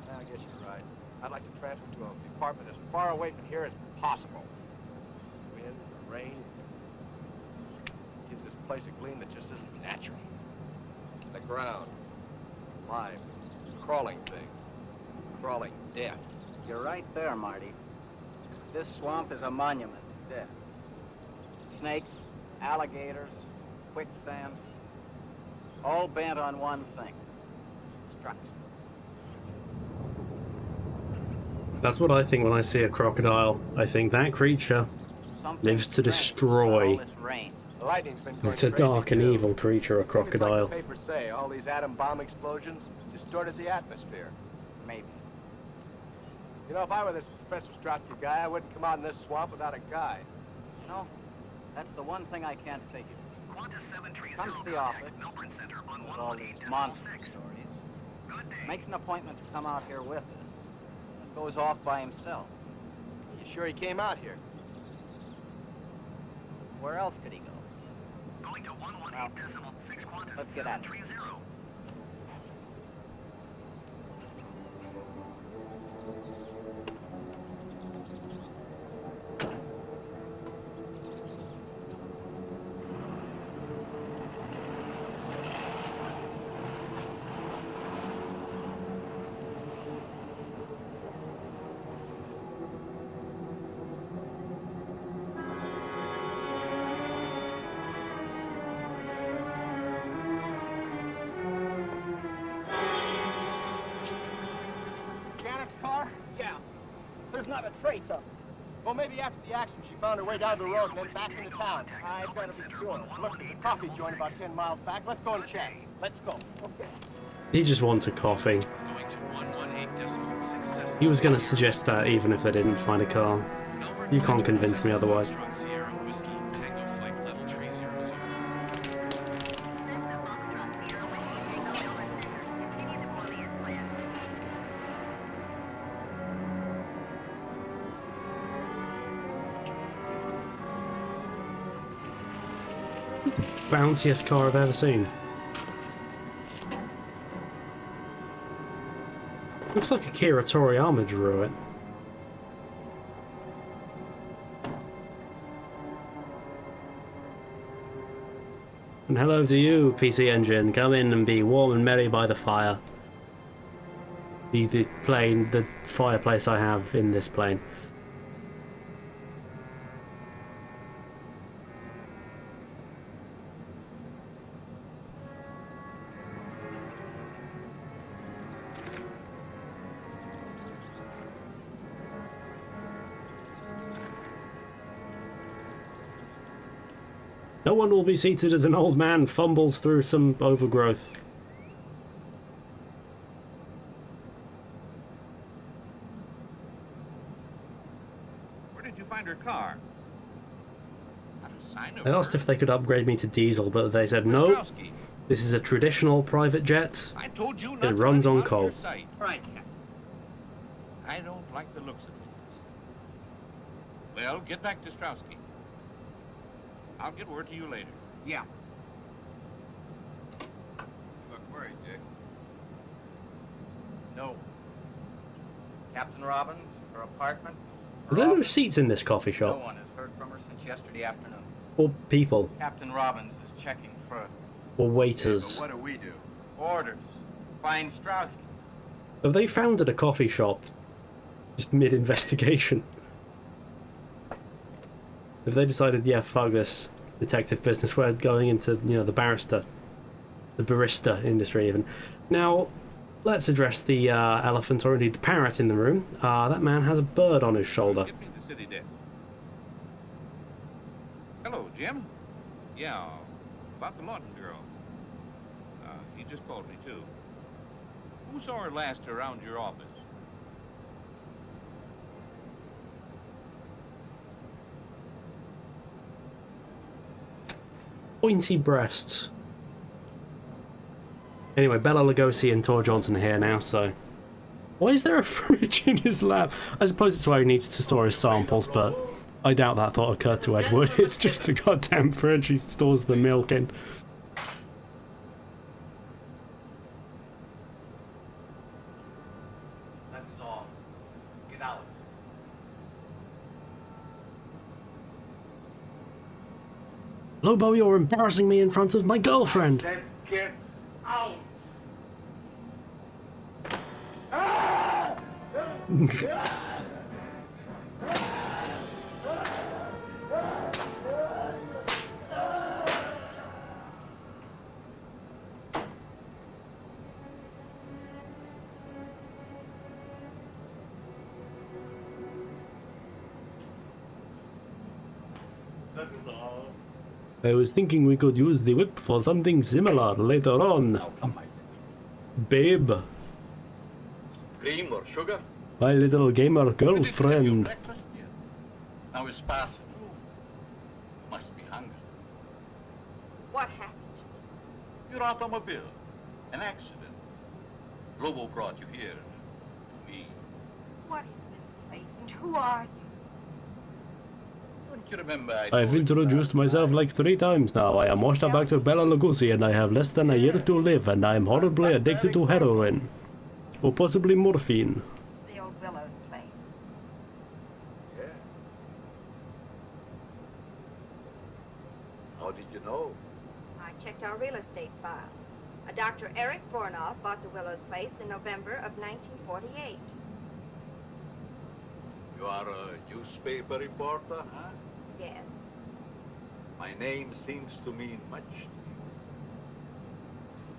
S4: Yeah, I guess you're right. I'd like to transfer to a department as far away from here as possible. The wind, the rain, gives this place a gleam that just isn't natural. The ground. Live, crawling thing, crawling death.
S6: You're right there, Marty. This swamp is a monument to death. Snakes, alligators, quicksand, all bent on one thing: destruction.
S2: That's what I think when I see a crocodile. I think that creature lives to destroy.
S4: The lightning's been going
S2: It's a
S4: crazy,
S2: dark and
S4: too.
S2: evil creature, a crocodile.
S4: Like the papers say, all these atom bomb explosions distorted the atmosphere.
S6: Maybe.
S4: You know, if I were this Professor Strotsky guy, I wouldn't come out in this swamp without a guide.
S6: You know, that's the one thing I can't figure. Comes to the office with all these monster stories, makes an appointment to come out here with us, and goes off by himself.
S4: You sure he came out here?
S6: Where else could he go? Well, let's get at it.
S4: There's not a trace of her. Well, maybe after the accident, she found her way down the road and then back into town. I've got to be sure. Look, there's a coffee joint about 10 miles back. Let's go and check. Let's go. Okay.
S2: He just wants a coffee.
S3: Going to 118.6 success.
S2: He was going to suggest that even if they didn't find a car. You can't convince me otherwise.
S3: Sierra Whiskey Tango Flight Level 300.
S2: It's the bounciest car I've ever seen. Looks like a Kia Toriyama drew it. And hello to you, PC Engine. Come in and be warm and merry by the fire. The plane, the fireplace I have in this plane. No one will be seated as an old man fumbles through some overgrowth.
S7: Where did you find her car? Not a sign of
S2: I asked if they could upgrade me to diesel, but they said no.
S7: Ostrowski.
S2: This is a traditional private jet.
S7: I told you not
S2: It
S7: to
S2: runs
S7: let him
S2: on
S7: out of
S2: coal.
S7: your sight.
S6: Right, Captain.
S7: I don't like the looks of things. Well, get back to Strowski. I'll get word to you later.
S6: Yeah.
S5: Look worried, Dick.
S6: No. Captain Robbins, her apartment.
S2: Are there no seats in this coffee
S6: No
S2: shop?
S6: one has heard from her since yesterday afternoon.
S2: Or people?
S6: Captain Robbins is checking for
S2: Or waiters?
S5: What do we do?
S6: orders. Find Strowski.
S2: Have they founded a coffee shop? Just mid-investigation? Have they decided, yeah, fuck this detective business, we're going into, you know, the barista, the barista industry even. Now, let's address the elephant, or indeed the parrot in the room. That man has a bird on his shoulder.
S7: Give me the city desk. Hello, Jim. Yeah, about the Lawton girl. He just called me, too. Who saw her last around your office?
S2: Pointy breasts. Anyway, Bela Lugosi and Tor Johnson are here now, so... Why is there a fridge in his lab? I suppose it's where he needs to store his samples, but I doubt that thought occurred to Edward. It's just a goddamn fridge he stores the milk in.
S6: That's all. Get out.
S2: Lobo, you're embarrassing me in front of my girlfriend.
S4: Said get out.
S2: I was thinking we could use the whip for something similar later on.
S5: Now come, my
S2: Babe,
S5: cream or sugar?
S2: my little gamer
S5: Did you have your
S2: girlfriend.
S5: breakfast yet? Now it's past 2. Must be hungry.
S8: What happened?
S5: Your automobile. An accident. Lobo brought you here. To me.
S8: What is this place and who are you?
S5: Don't you remember
S2: I've introduced myself like 3 times now. I am washed up back to Bela Lugosi and I have less than a year to live and I am horribly addicted to heroin. Or possibly morphine.
S8: The old Willows place.
S5: Yeah. How did you know?
S8: I checked our real estate files. A Dr. Eric Vornoff bought the Willows place in November of 1948.
S5: You are a newspaper reporter, huh?
S8: Yes.
S5: My name seems to mean much to you.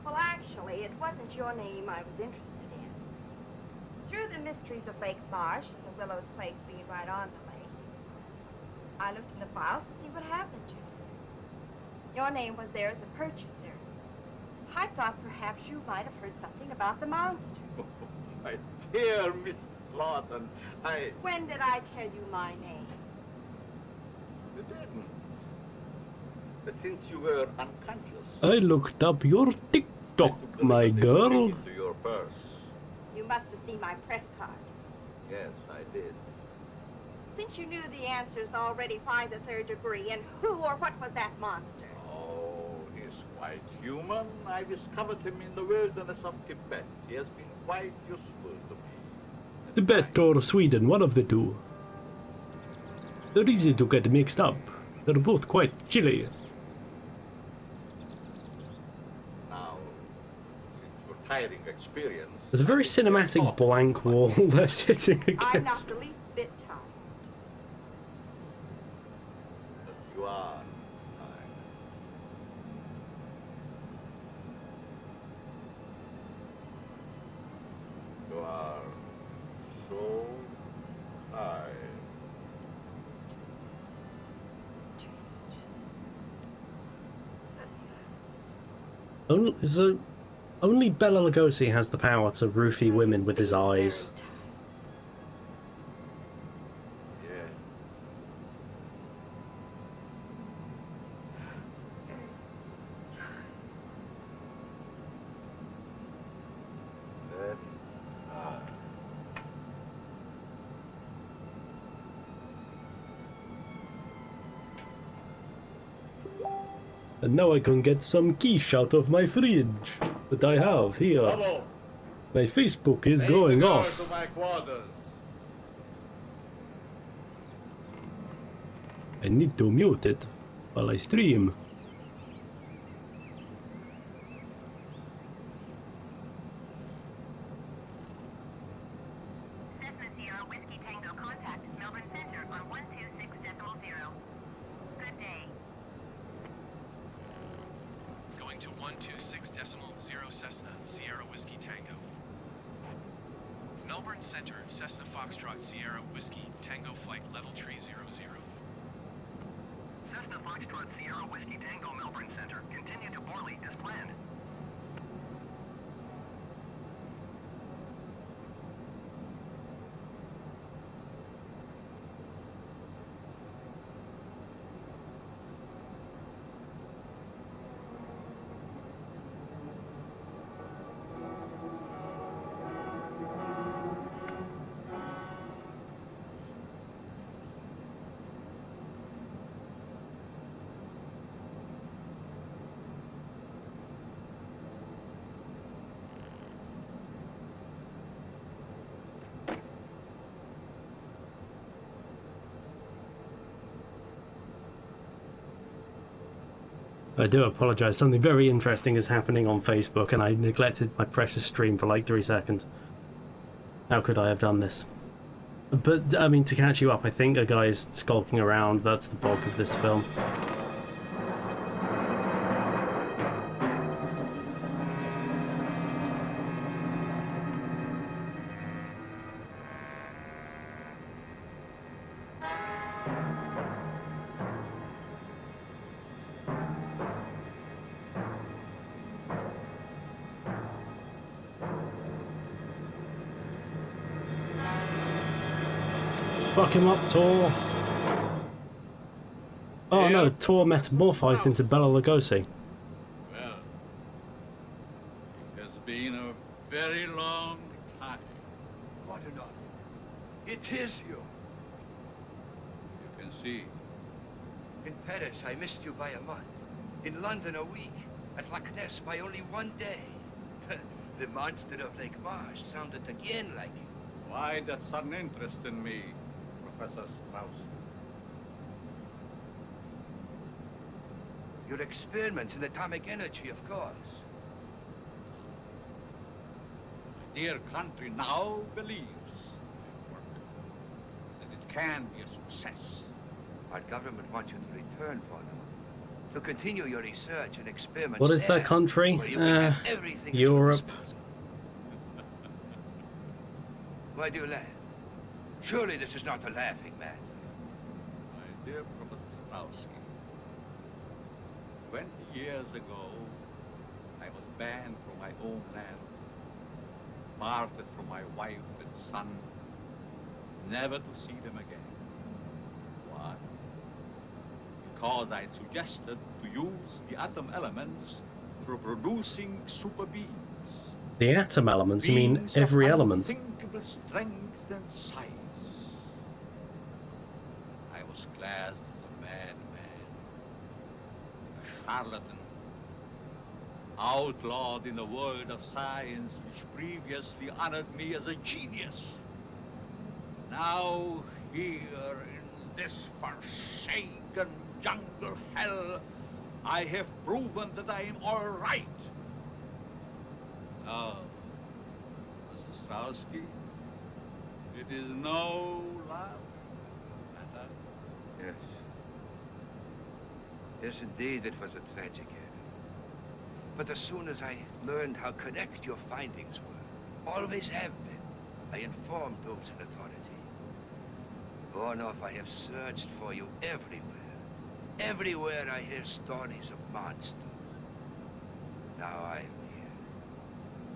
S8: Well, actually, it wasn't your name I was interested in. Through the mysteries of Lake Marsh and the Willows place being right on the lake, I looked in the files to see what happened to it. Your name was there as a purchaser. I thought perhaps you might have heard something about the monster.
S5: My dear Miss Lawton,
S8: When did I tell you my name?
S5: You didn't. But since you were unconscious...
S2: I looked up your
S5: I
S2: TikTok,
S5: took a
S2: my
S5: little bit
S2: girl.
S5: into your purse.
S8: You must have seen my press card.
S5: Yes, I did.
S8: Since you knew the answers already by the 3rd degree, and who or what was that monster?
S5: Oh, Quite human. I discovered him in the wilderness of Tibet. He has been quite useful to me.
S2: Tibet or Sweden, one of the two. They're easy to get mixed up. They're both quite chilly.
S5: Now, since your tiring experience...
S2: There's a very cinematic blank wall they're sitting
S8: I'm not
S2: against.
S8: the least bit tired.
S5: You are. You are so tired.
S2: Only Bela Lugosi has the power to roofie women with his eyes.
S5: Yeah. Very tired.
S2: And now I can get some quiche out of my fridge that I have here.
S5: Bravo!
S2: My Facebook is
S5: Take the
S2: going
S5: girl
S2: off.
S5: to my quarters.
S2: I need to mute it while I stream.
S12: Cessna Sierra Whiskey Tango contact Melbourne Center on 126.0. Good day.
S3: Going to 126.0 Cessna, Sierra Whiskey Tango. Melbourne Center, Cessna Foxtrot Sierra Whiskey Tango Flight Level Tree 00.
S12: Cessna Foxtrot Sierra Whiskey Tango Melbourne Center. Continue to Borley as planned.
S2: I do apologize. Something very interesting is happening on Facebook, and I neglected my precious stream for like 3 seconds. How could I have done this? But, I mean, to catch you up, I think a guy's skulking around. That's the bulk of this film. Fuck him up, Tor. Oh no, Tor metamorphosed into Bela Lugosi.
S7: Well, it has been a very long time.
S11: What enough? It is you.
S7: You can see.
S11: In Paris, I missed you by a month. In London, a week. At Loch Ness, by only 1 day. The monster of Lake Marsh sounded again like you.
S7: Why that sudden interest in me, Professor Strauss?
S11: Your experiments in atomic energy, of course.
S7: My dear country now believes that it can be a success.
S11: Our government wants you to return for them. To continue your research and experiments.
S2: What is
S11: there,
S2: that country?
S11: where you can have everything at your
S2: Europe.
S11: disposal. Why do you laugh? Surely this is not a laughing matter.
S7: My dear Professor Strauss, 20 years ago, I was banned from my own land, parted from my wife and son, never to see them again. Why? Because I suggested to use the atom elements for producing super beings.
S2: The atom elements? You mean
S7: Beings
S2: every
S7: of
S2: element?
S7: unthinkable strength and size. I was classed as a madman, a charlatan,
S5: outlawed in the world of science which previously honored me as a genius. Now, here in this forsaken jungle hell, I have proven that I am all right. Now, Mrs. Strowski, it is no laugh matter.
S11: Yes. Yes, indeed, it was a tragic end. But as soon as I learned how correct your findings were, always have been, I informed those in authority. Gornoff, I have searched for you everywhere. Everywhere I hear stories of monsters. Now I am here,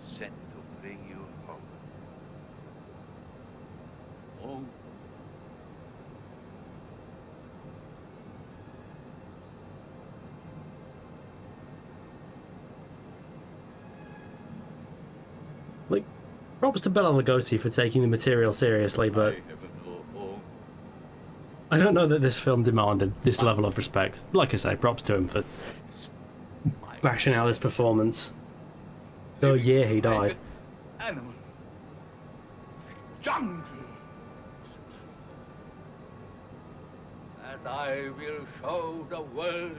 S11: sent to bring you home.
S5: Home?
S2: Like, props to Bela Lugosi for taking the material seriously, but I don't know that this film demanded this level of respect. Like I say, props to him for bashing out this performance. The year he died.
S5: Animal. Jungle. And I will show the world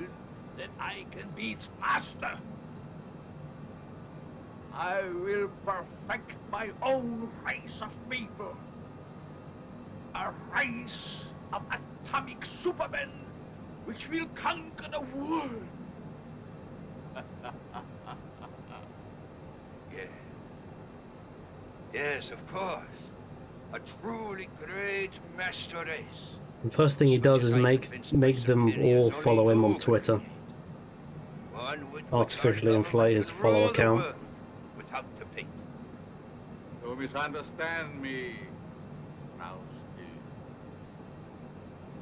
S5: that I can be its master. I will perfect my own race of people. A race of atomic supermen which will conquer the world.
S11: Yes. Yes, of course. A truly great master race.
S2: The first thing he does is make them all follow him on Twitter. Artificially inflate his follow account.
S11: Without debate.
S5: You misunderstand me, Strowski.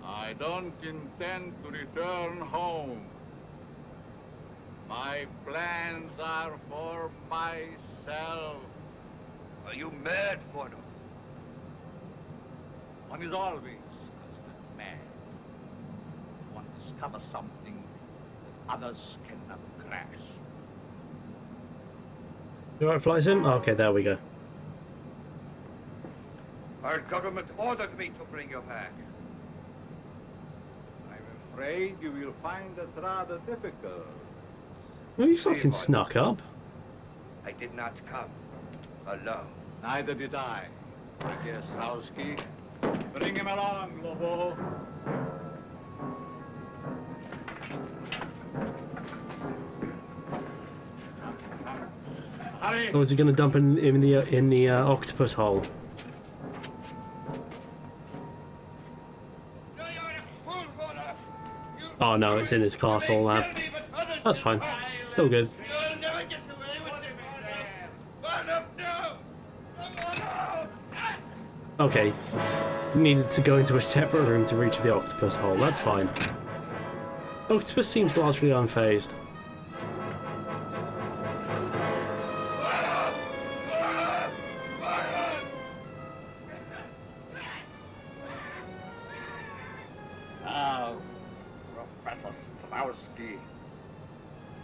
S5: I don't intend to return home. My plans are for myself.
S11: Are you mad, Forno?
S5: One is always considered mad. One discovers something that others cannot grasp.
S2: You alright, Fly Sim? Okay, there we go.
S11: Our government ordered me to bring you back.
S5: I'm afraid you will find it rather difficult.
S2: Well, you fucking snuck up.
S11: I did not come alone.
S5: Neither did I, my dear Strowski. Bring him along, Lobo. Hurry!
S2: Or is he going to dump him in the octopus hole? Oh no, it's in his castle lab. That's fine. Still good. Okay. Needed to go into a separate room to reach the octopus hole. That's fine. Octopus seems largely unfazed.
S5: Now, Professor Strowski,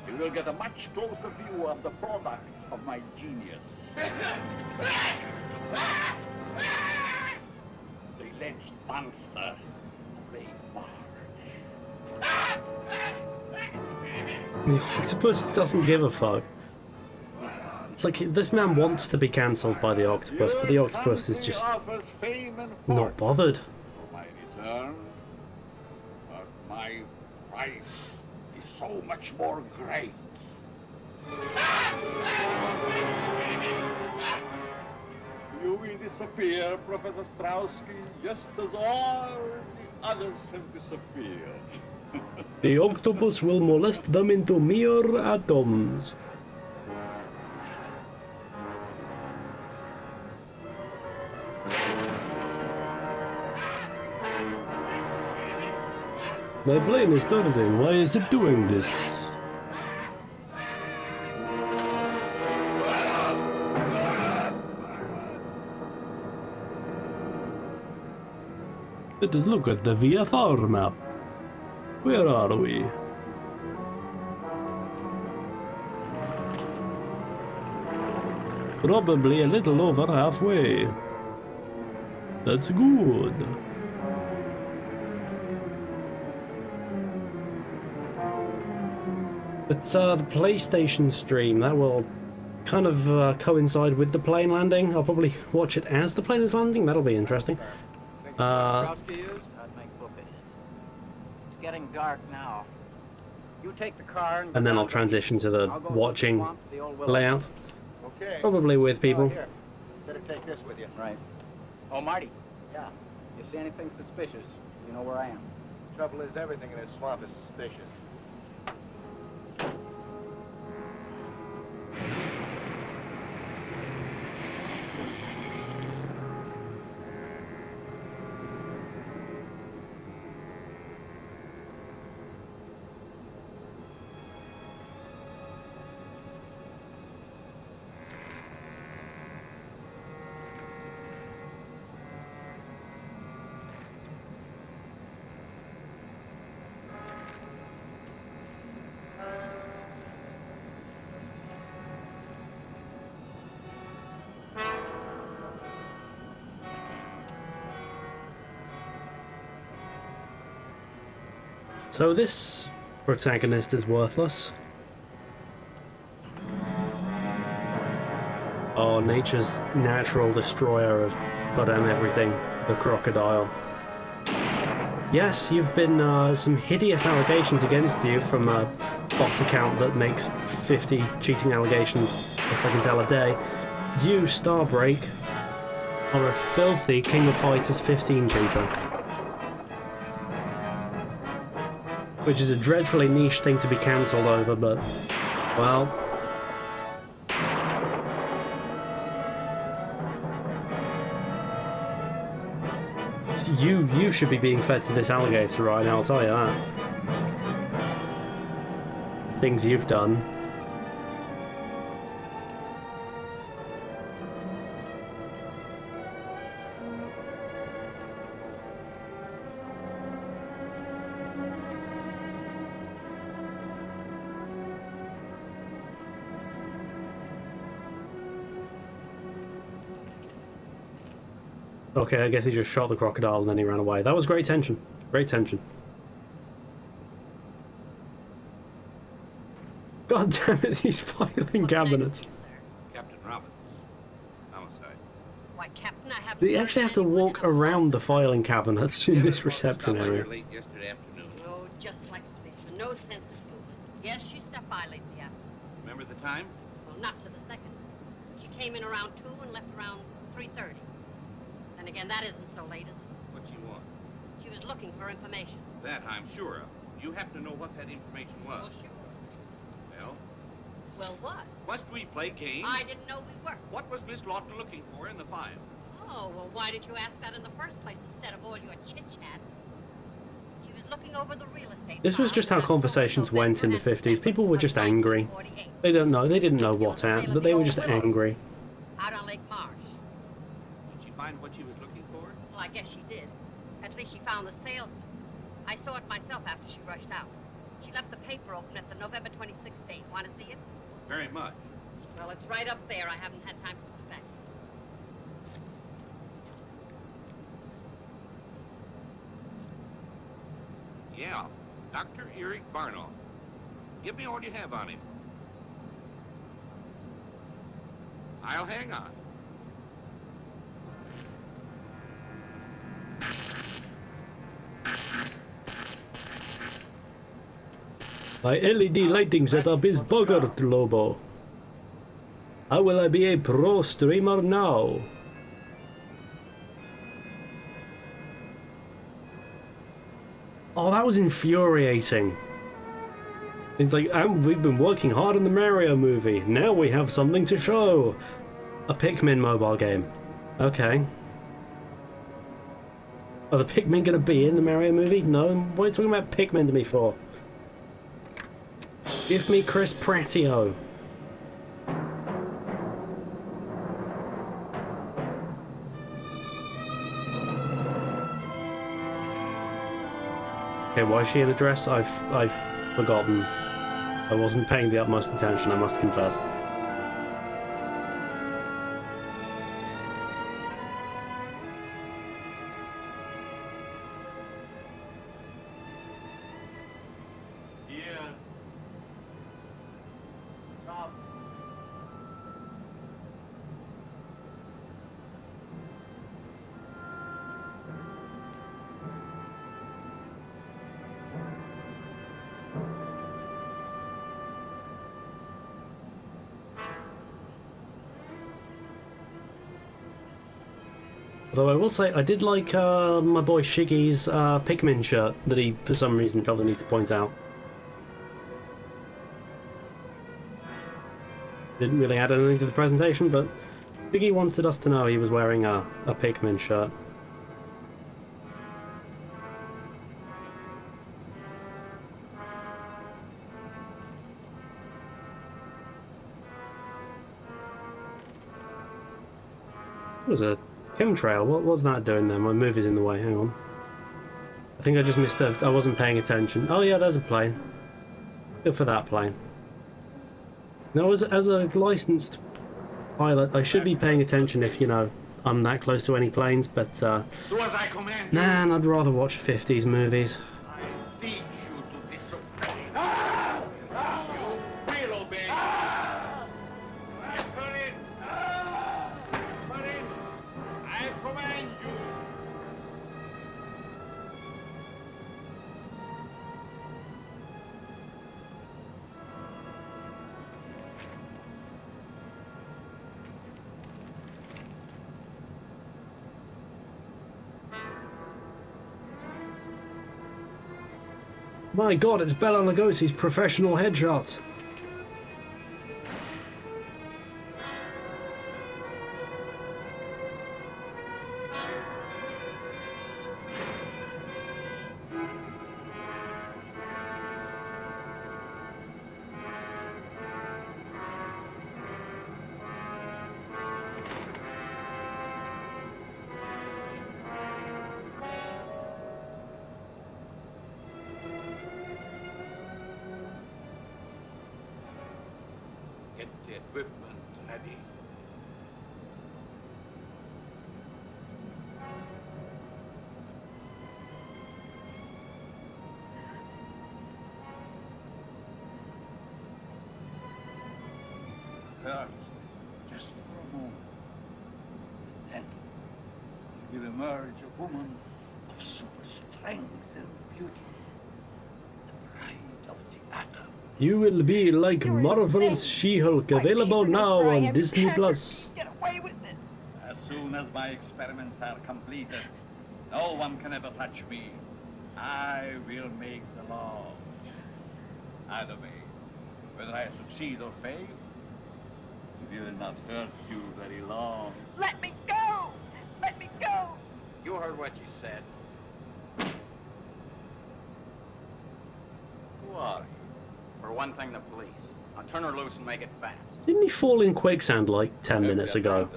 S5: you will get a much closer view of the product of my genius. The alleged monster, Ray March.
S2: The octopus doesn't give a fuck. It's like this man wants to be cancelled by the octopus, but the octopus is just not bothered.
S5: My return, but my price is so much more great. You will disappear, Professor Strowski, just as all the others have disappeared.
S2: The octopus will molest them into mere atoms. My plane is turning. Why is it doing this? Let us look at the VFR map. Where are we? Probably a little over halfway. That's good. But the PlayStation stream, that will kind of coincide with the plane landing. I'll probably watch it as the plane is landing. That'll be interesting.
S6: I'd make book it. It's getting dark now. You take the car
S2: And then I'll transition to the watching layout.
S4: Okay.
S2: Probably with people.
S4: Here. Better take this with you.
S6: Right. Oh, Marty. Yeah. You see anything suspicious, you know where I am.
S4: Trouble is, everything in this swamp is suspicious.
S2: So this protagonist is worthless. Oh, nature's natural destroyer of goddamn everything, the crocodile. Yes, you've been some hideous allegations against you from a bot account that makes 50 cheating allegations, best I can tell, a day. You, Starbreak, are a filthy King of Fighters 15 cheater. Which is a dreadfully niche thing to be cancelled over, but, well... You should be being fed to this alligator right now, I'll tell you that. Things you've done. Okay, I guess he just shot the crocodile and then he ran away. That was great tension. Great tension. God damn it, these filing cabinets.
S7: Captain Robbins. Homicide.
S9: Why, Captain, I haven't...
S2: They actually have to walk around the filing cabinets in this reception area.
S7: Late yesterday afternoon.
S9: Oh, just like a policeman. No sense of movement. Yes, she stepped by late in the afternoon.
S7: Remember the time?
S9: Well, not to the second. She came in around 2 and left around 3:30. Then again, that isn't so late, is it?
S7: What she want?
S9: She was looking for information.
S7: That I'm sure of. You happen to know what that information was?
S9: Well, sure.
S7: Well?
S9: Well, what?
S7: Must we play games?
S9: I didn't know we were.
S7: What was Miss Lawton looking for in the file?
S9: Oh, well, why did you ask that in the first place instead of all your chit-chat? She was looking over the real estate...
S2: This was just how conversations went in the 50s. People were just angry. They didn't know what at, but they were just angry.
S9: Out on Lake Marsh.
S7: Did she find what she was looking for?
S9: Well, I guess she did. At least she found the salesman. I saw it myself after she rushed out. She left the paper open at the November 26th date. Want to see it?
S7: Very much.
S9: Well, it's right up there. I haven't had time to put it back.
S7: Yeah, Dr. Eric Varnoff. Give me all you have on him. I'll hang on.
S2: My LED lighting setup is buggered, Lobo. How will I be a pro streamer now? Oh, that was infuriating. It's like, we've been working hard on the Mario movie. Now we have something to show. A Pikmin mobile game. Okay. Are the Pikmin gonna be in the Mario movie? No? What are you talking about Pikmin to me for? Give me Chris Prattio. Okay, why is she in a dress? I've forgotten. I wasn't paying the utmost attention, I must confess. Although I will say, I did like my boy Shiggy's Pikmin shirt that he, for some reason, felt the need to point out. Didn't really add anything to the presentation, but Shiggy wanted us to know he was wearing a Pikmin shirt. It was a chemtrail. What was that doing there? My movie's in the way. Hang on. I think I just missed a... I wasn't paying attention. Oh yeah, there's a plane. Good for that plane. Now, as a licensed pilot, I should be paying attention if, you know, I'm that close to any planes, but,
S5: Do as I command you.
S2: nah, I'd rather watch 50s movies.
S5: I teach you to disobey. Ah! You will obey. Ah! Marine! Ah! Marine! I command you.
S2: My god, it's Bela Lugosi's professional headshots.
S5: Get the equipment ready. First, just for a moment. Then will emerge a woman of super strength and beauty. The bride of the atom.
S2: You will be like Marvel's She-Hulk, available now on Disney+.
S5: Get away with it. As soon as my experiments are completed, no one can ever touch me. I will make the law. Either way, whether I succeed or fail, it will not hurt you very long.
S10: Let me go! Let me go!
S6: You heard what you said. Who are you? For one thing, the police. Now turn her loose and make it fast.
S2: Didn't he fall in quicksand like 10 minutes ago?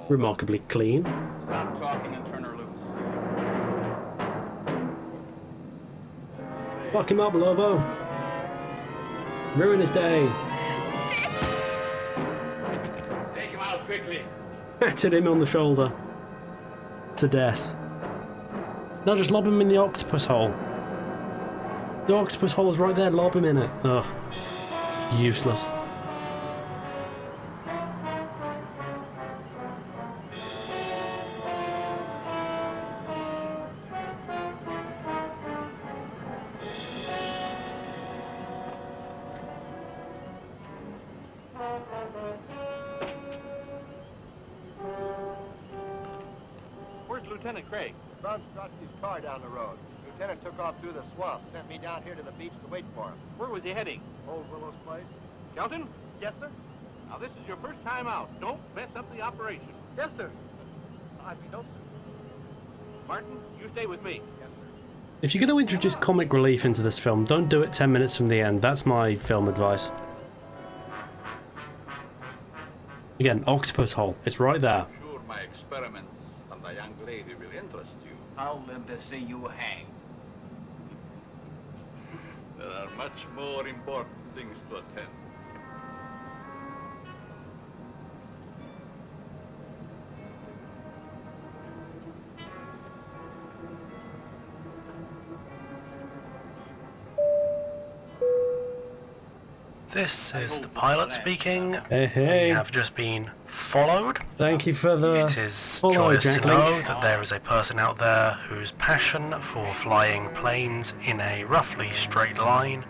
S2: Remarkably clean.
S6: Stop talking and turn her loose.
S2: Fuck him up, Lobo. Ruin his day.
S5: Take him out quickly.
S2: Patted him on the shoulder. To death. Now just lob him in the octopus hole. The octopus hole is right there, lob him in it. Ugh. Useless.
S7: Where's Lieutenant Craig?
S13: Brown dropped his car down the road. Lieutenant took off through the swamp, sent me down here to the beach to wait for him.
S7: Where was he heading?
S13: Old Willow's place?
S7: Skelton?
S13: Yes, sir?
S7: Now, this is your first time out. Don't mess up the operation.
S13: Yes, sir. I mean, no, sir.
S7: Martin, you stay with me.
S13: Yes, sir.
S2: If you're going to introduce comic relief into this film, don't do it 10 minutes from the end. That's my film advice. Again, octopus hole. It's right there.
S5: I'm sure my experiments on the young lady will interest you.
S6: I'll live to see you hang.
S5: There are much more important things to attend.
S1: This is the pilot speaking.
S2: Hey, hey.
S1: We have just been followed.
S2: Thank you for the
S1: It is
S2: follow,
S1: joyous to
S2: Jack
S1: know
S2: Link.
S1: that there is a person out there whose passion for flying planes in a roughly straight line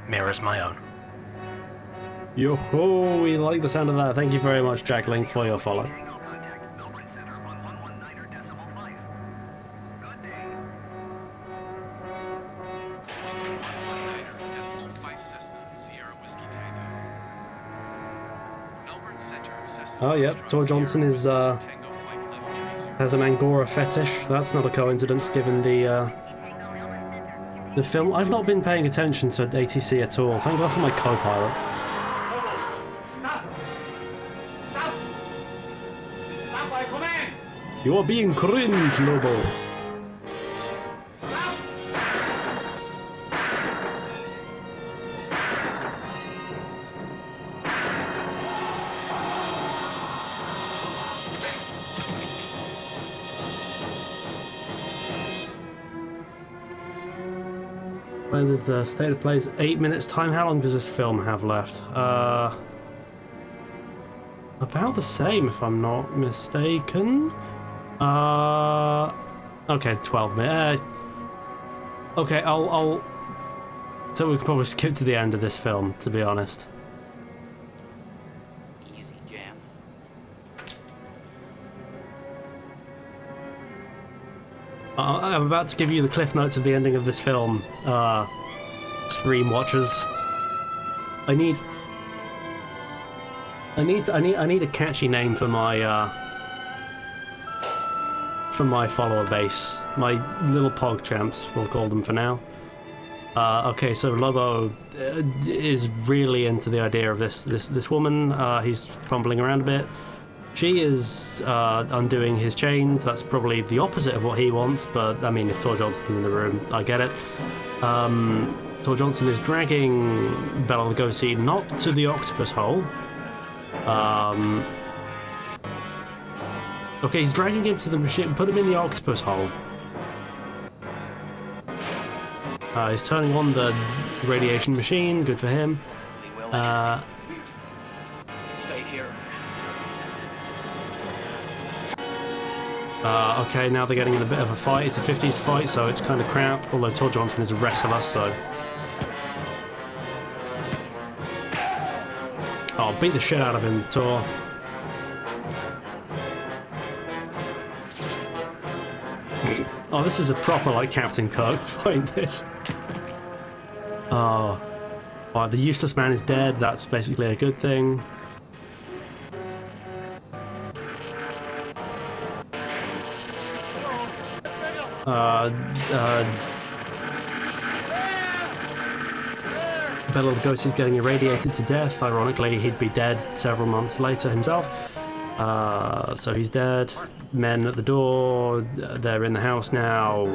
S1: mirrors my own.
S2: Yo-ho, we like the sound of that. Thank you very much, Jack Link, for your follow. Oh, yep. Tor Johnson is has an Angora fetish. That's not a coincidence, given the film. I've not been paying attention to ATC at all. Thank God for my co-pilot.
S4: Stop by command!
S2: You are being cringe, Lobo. When does the state of play is 8 minutes time? How long does this film have left? About the same, if I'm not mistaken. Okay, 12 minutes. Okay, I'll. So we can probably skip to the end of this film, to be honest.
S6: Easy, Jan.
S2: I'm about to give you the cliff notes of the ending of this film. Stream watchers. I need a catchy name for my follower base. My little pog champs, we'll call them for now. Okay, so Lobo is really into the idea of this woman. He's fumbling around a bit. She is undoing his chains. That's probably the opposite of what he wants, but I mean, if Tor Johnson's in the room, I get it. Tor Johnson is dragging Bela Lugosi not to the octopus hole. Okay, he's dragging him to the machine. Put him in the octopus hole. He's turning on the radiation machine. Good for him.
S6: Stay here.
S2: Okay, now they're getting in a bit of a fight. It's a 50s fight, so it's kind of crap. Although Tor Johnson is a wrestler, so. Oh, beat the shit out of him, Tor. Oh, this is a proper, like, Captain Kirk fight, this. Oh. Oh, the useless man is dead. That's basically a good thing. Bela Lugosi's getting irradiated to death. Ironically, he'd be dead several months later himself. So he's dead. Men at the door. They're in the house now.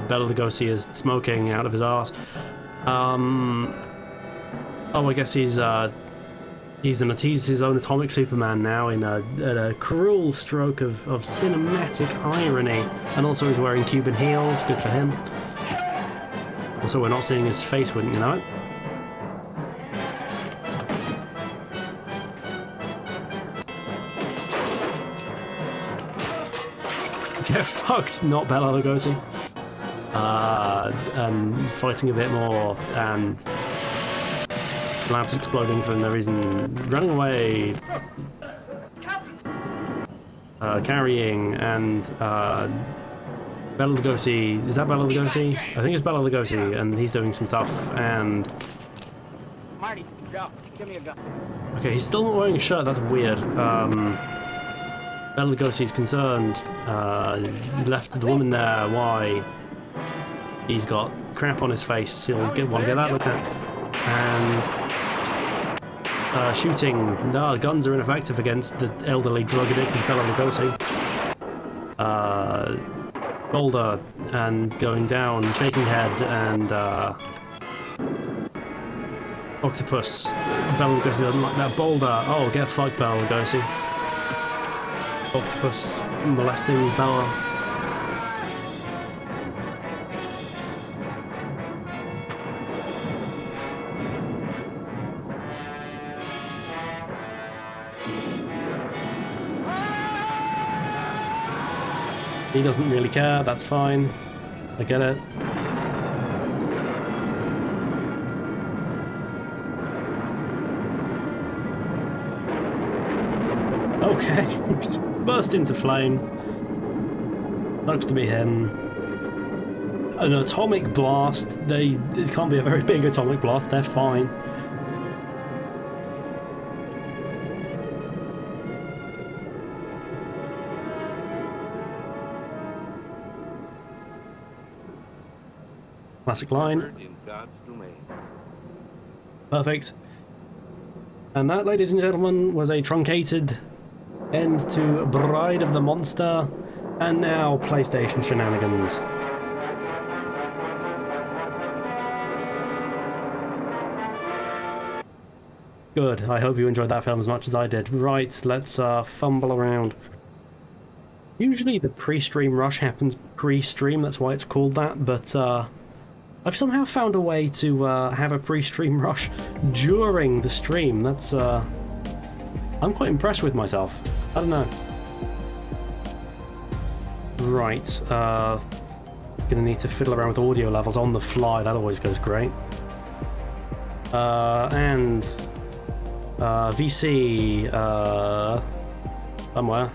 S2: Bela Lugosi is smoking out of his ass. Oh, I guess he's his own atomic Superman now in a cruel stroke of cinematic irony. And also he's wearing Cuban heels. Good for him. Also, we're not seeing his face, wouldn't you know it? Get fucked, not Bela Lugosi. And fighting a bit more, and lamps exploding for no reason, running away, carrying, and Bela Lugosi. Is that Bela Lugosi? I think it's Bela Lugosi, and he's doing some stuff, and
S6: Marty, go. Give me a gun.
S2: okay, he's still not wearing a shirt. That's weird. Bela Lugosi's concerned. He left the woman there. Why? He's got crap on his face. He'll want to get that looked at. And shooting. No, guns are ineffective against the elderly, drug-addicted Bela Lugosi. Boulder and going down, shaking head, and octopus. Bela Lugosi doesn't like that boulder. Oh, get fucked, Bela Lugosi. Octopus molesting Bella. He doesn't really care, that's fine. I get it. Okay. Burst into flame. Looks to be him. An atomic blast. It can't be a very big atomic blast, they're fine. Classic line.
S7: In God's domain.
S2: Perfect. And that, ladies and gentlemen, was a truncated end to Bride of the Monster, and now PlayStation Shenanigans. Good, I hope you enjoyed that film as much as I did. Right, let's fumble around. Usually the pre-stream rush happens pre-stream, that's why it's called that, but I've somehow found a way to have a pre-stream rush during the stream. That's, I'm quite impressed with myself. I don't know. Right, gonna need to fiddle around with audio levels on the fly, that always goes great. And VC, somewhere.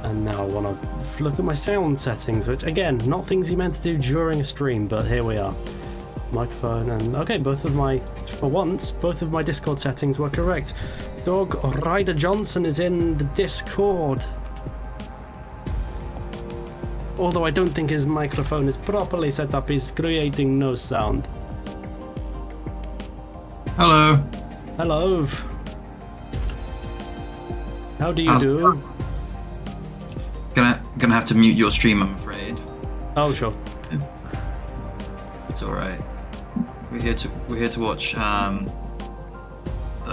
S2: And now I want to look at my sound settings, which again, not things you meant to do during a stream, but here we are. Microphone and okay, for once, both of my Discord settings were correct. Dog Ryder Johnson is in the Discord. Although I don't think his microphone is properly set up, he's creating no sound.
S14: Hello.
S2: Hello. How do you do?
S14: Gonna have to mute your stream, I'm afraid.
S2: Oh sure.
S14: It's all right. We're here to watch the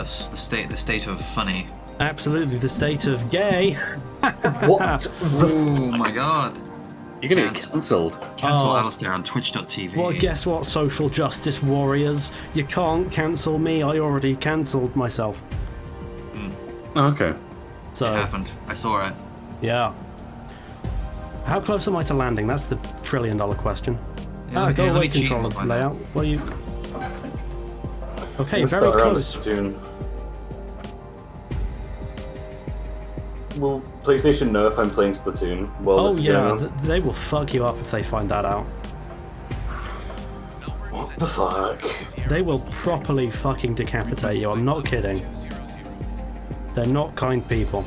S14: state of funny.
S2: Absolutely, the state of gay.
S14: What? Oh my god.
S15: You're gonna get cancelled.
S14: Cancel Alistair on twitch.tv.
S2: Well, guess what, social justice warriors? You can't cancel me. I already cancelled myself.
S15: Oh, okay.
S2: So
S14: it happened. I saw it.
S2: Yeah. How close am I to landing? That's the $1 trillion question.
S14: Yeah,
S2: go away, controller layout. What are you? Okay, very close.
S15: Will PlayStation know if I'm playing Splatoon? Well,
S2: They will fuck you up if they find that out.
S15: What the fuck?
S2: They will properly fucking decapitate you, I'm not kidding. They're not kind people.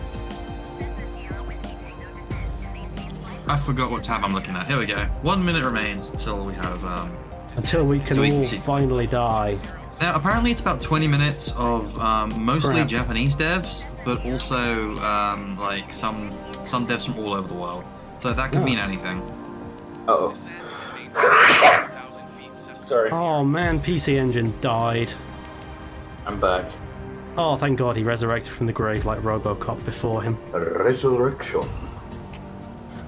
S14: I forgot what tab I'm looking at. Here we go. 1 minute remains until we have
S2: until we can all finally die.
S14: Now apparently it's about 20 minutes of mostly Japanese devs, but also like some devs from all over the world. So that could mean anything.
S15: Uh-oh. Sorry.
S2: Oh man, PC Engine died.
S15: I'm back.
S2: Oh, thank God he resurrected from the grave like RoboCop before him.
S15: Resurrection.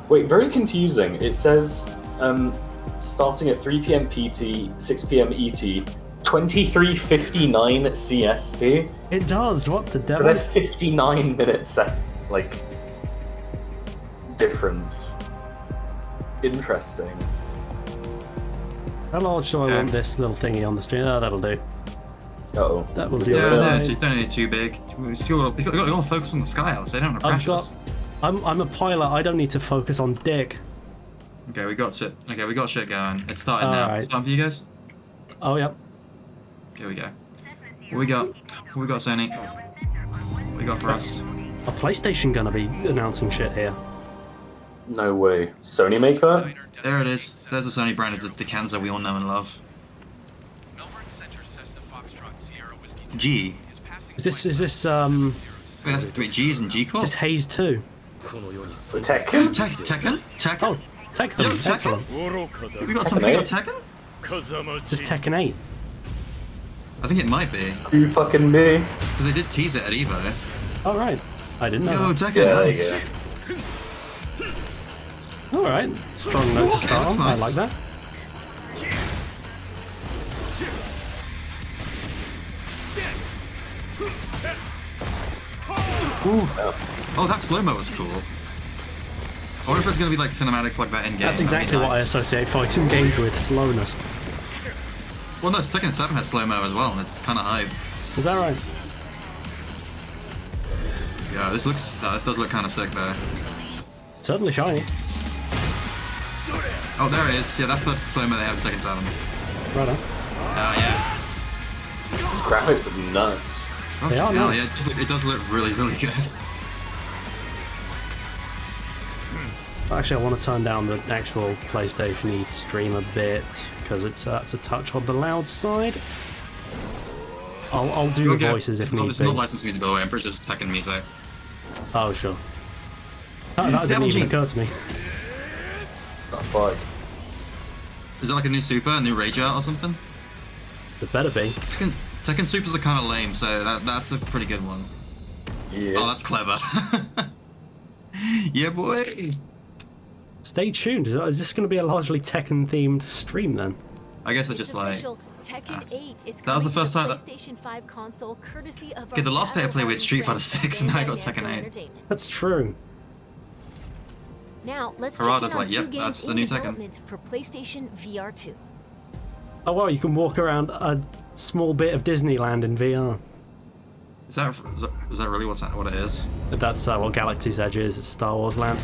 S15: Wait, very confusing. It says starting at 3 p.m. PT, 6 p.m. ET, 23:59 CST.
S2: It does. What the devil?
S15: So they're 59 minutes difference. Interesting.
S2: How large do I want this little thingy on the screen? Oh, that'll do.
S15: Uh-oh.
S2: That will do.
S14: Yeah, don't need it too big. We still got to focus on the sky, Alice. They don't want to crash us.
S2: I'm a pilot. I don't need to focus on dick.
S14: Okay, we got shit. Okay, we got shit going. It's started now.
S2: Right.
S14: It's time for you guys.
S2: Oh yep.
S14: Here we go. What we got? What we got, Sony? What we got for us?
S2: A PlayStation gonna be announcing shit here.
S15: No way. Sony make that?
S14: There it is. There's the Sony branded Decanza we all know and love. G.
S2: Is this
S14: Wait, G's and G Corp?
S2: Is this Haze 2?
S15: Tekken?
S14: Tekken?
S2: Oh, Tekken.
S14: Yo, Tekken?
S2: Excellent.
S14: We got something for Tekken?
S2: Just Tekken 8.
S14: I think it might be.
S15: You fucking me.
S14: Because they did tease it at Evo.
S2: Oh right. I didn't know.
S14: Yo,
S2: that.
S14: Tekken,
S15: Yeah,
S14: nice.
S2: Alright. Strong note to start on.
S14: Nice.
S2: I like that.
S14: Ooh. Oh, that slow-mo was cool. I wonder if there's going to be like cinematics like that in game.
S2: That's exactly what I associate fighting games with, slowness.
S14: Well, no, Tekken 7 has slow-mo as well, and it's kind of hype.
S2: Is that right?
S14: Yeah, this does look kind of sick there.
S2: Certainly shiny.
S14: Oh, there it is. Yeah, that's the slow-mo they have in Tekken 7.
S2: Right on.
S14: Yeah.
S15: These graphics are nuts.
S14: Oh,
S2: They are
S14: hell,
S2: nice.
S14: Yeah, it does look really, really good.
S2: Actually, I want to turn down the actual PlayStation stream a bit because it's a touch on the loud side. I'll do the voices if need be.
S14: It's not licensed music, by the way. I'm pretty sure it's Tekken music.
S2: Oh, sure. That didn't even occur to me.
S15: Oh, fuck.
S14: Is it like a new Super, a new Rage Art or something?
S2: It better be.
S14: Tekken Supers are kind of lame, so that's a pretty good one.
S15: Yeah.
S14: Oh, that's clever. Yeah, boy.
S2: Stay tuned. Is this going to be a largely Tekken-themed stream then?
S14: I guess it's just like...
S16: Tekken 8 is
S14: that was the first time that...
S16: PlayStation 5 console courtesy of
S14: Okay, the last day I played with Street Fighter 6 and now I got Tekken 8.
S2: That's true.
S16: Now, let's
S14: Harada's
S16: check in on
S14: like,
S16: two
S14: yep,
S16: games
S14: that's the
S16: in
S14: new Tekken.
S16: development for PlayStation VR 2.
S2: Oh wow, you can walk around a small bit of Disneyland in VR.
S14: Is that really what it is?
S2: That's what Galaxy's Edge is. It's Star Wars land.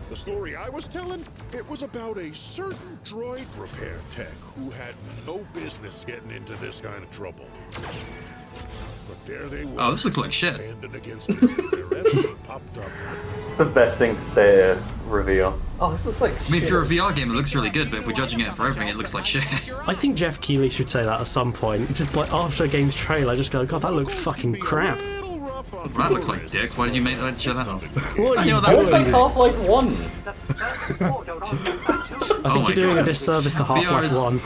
S17: The story I was telling, it was about a certain droid repair tech who had no business getting into this kind of trouble. But there they were.
S14: Oh, this looks like shit.
S17: Standing against it. Their enemy popped up.
S15: It's the best thing to say at reveal. Oh, this looks like shit.
S14: I mean, if you're a VR game, it looks really good, but if we're judging it for everything, it looks like shit.
S2: I think Jeff Keighley should say that at some point. Just like after a game's trailer, just go, God, that looked fucking crap.
S14: Well, that looks like dick. Why did you make that shit up?
S2: What are you
S15: That looks like Half-Life 1.
S2: I think you're doing a disservice to Half-Life 1.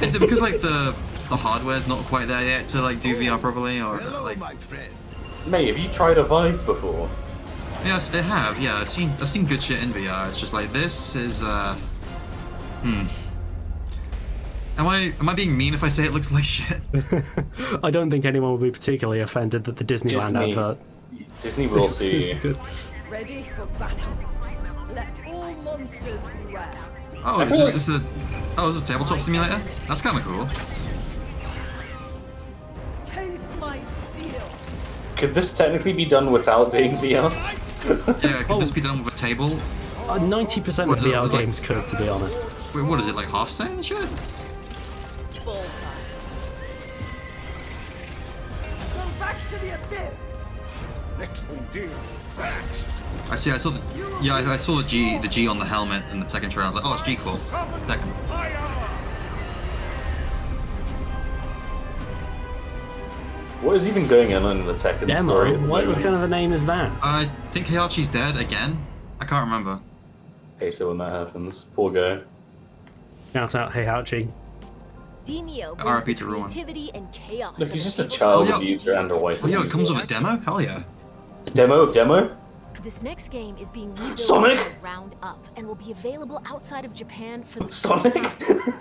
S14: Is it because like the hardware's not quite there yet to like do VR properly, or like?
S15: Mate, have you tried a Vive before?
S14: Yes, I have. Yeah, I've seen good shit in VR. It's just like this is Am I being mean if I say it looks like shit?
S2: I don't think anyone would be particularly offended that the Disneyland advert.
S15: Disney will see.
S18: Ready for battle. Let all monsters beware.
S14: Oh, is this a tabletop simulator? That's kind of cool.
S18: Taste my steel.
S15: Could this technically be done without being VR?
S14: Yeah, could this be done with a table?
S2: 90% of VR games could, to be honest.
S14: Wait, what is it, like half stone and shit?
S18: Go back to the abyss.
S17: Next one, dear. That.
S14: I see. I saw the G on the helmet in the Tekken trailer. I was like, oh, it's G cool. Tekken.
S15: What is even going on in the Tekken story?
S2: What kind of a name is that?
S14: I think Heihachi's dead again. I can't remember.
S15: Hey, so when that happens, poor guy.
S2: Shout out Heihachi.
S16: Demio
S14: RIP
S16: brings
S14: to
S16: the
S14: Ruin.
S16: creativity and chaos.
S15: Look, he's
S16: of
S15: just a
S16: the
S15: child
S14: yeah.
S15: abuser and a wife.
S14: Oh, yo, it comes with a demo? Hell yeah.
S15: A demo of demo?
S16: This next game is being rebuilt
S15: Sonic?
S16: from the ground up and will be available outside of Japan for the
S15: Sonic?
S16: first time.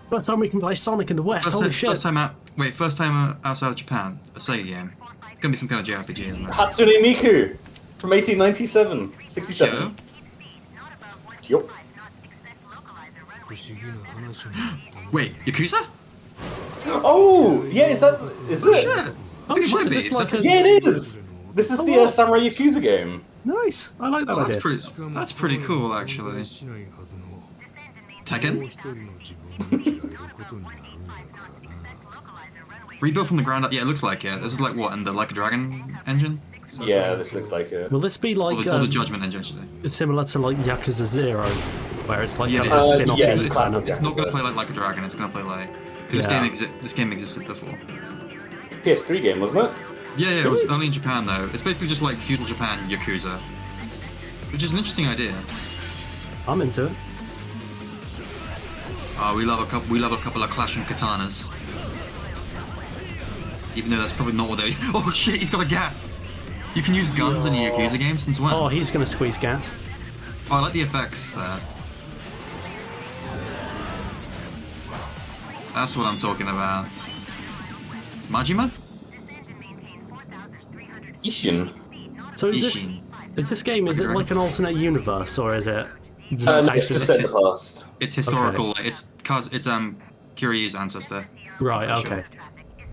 S2: First time we can play Sonic in the West. Holy shit!
S14: First time outside of Japan. A Sega game. It's gonna be some kind of JRPG, isn't it?
S15: Hatsune Miku from 1897, 67. Yup.
S14: Wait, Yakuza?
S15: Oh, yeah, is it?
S14: Shit.
S2: Oh shit! Is this like a...
S15: Yeah, it is. This is the Samurai Yakuza game.
S2: Nice. I like that idea.
S14: That's pretty cool, actually. Tekken? Rebuilt from the ground up. Yeah, it looks like it. This is like what, in the Like a Dragon engine?
S15: Yeah, this looks like it.
S2: Will this be like
S14: or the Judgment engine, actually.
S2: similar to like Yakuza 0, where it's like
S14: Yeah,
S2: a spin-off?
S15: yeah,
S2: thing, kind of?
S14: It's not gonna play like a Dragon. It's gonna play like because this game existed before.
S15: PS3 game, wasn't it?
S14: Yeah, it was only in Japan though. It's basically just like feudal Japan Yakuza, which is an interesting idea.
S2: I'm into it.
S14: We love a couple of clashing katanas. Even though that's probably not what they. Oh shit! He's got a gap. You can use guns in a Yakuza game since when?
S2: Oh, he's gonna squeeze Gat.
S14: Oh, I like the effects there. That's what I'm talking about. Majima?
S15: Ishin.
S2: So is this game? Is it like an alternate universe, or is it?
S15: It's just set in the past.
S14: It's historical. Okay. It's Kiryu's ancestor.
S2: Right. Okay.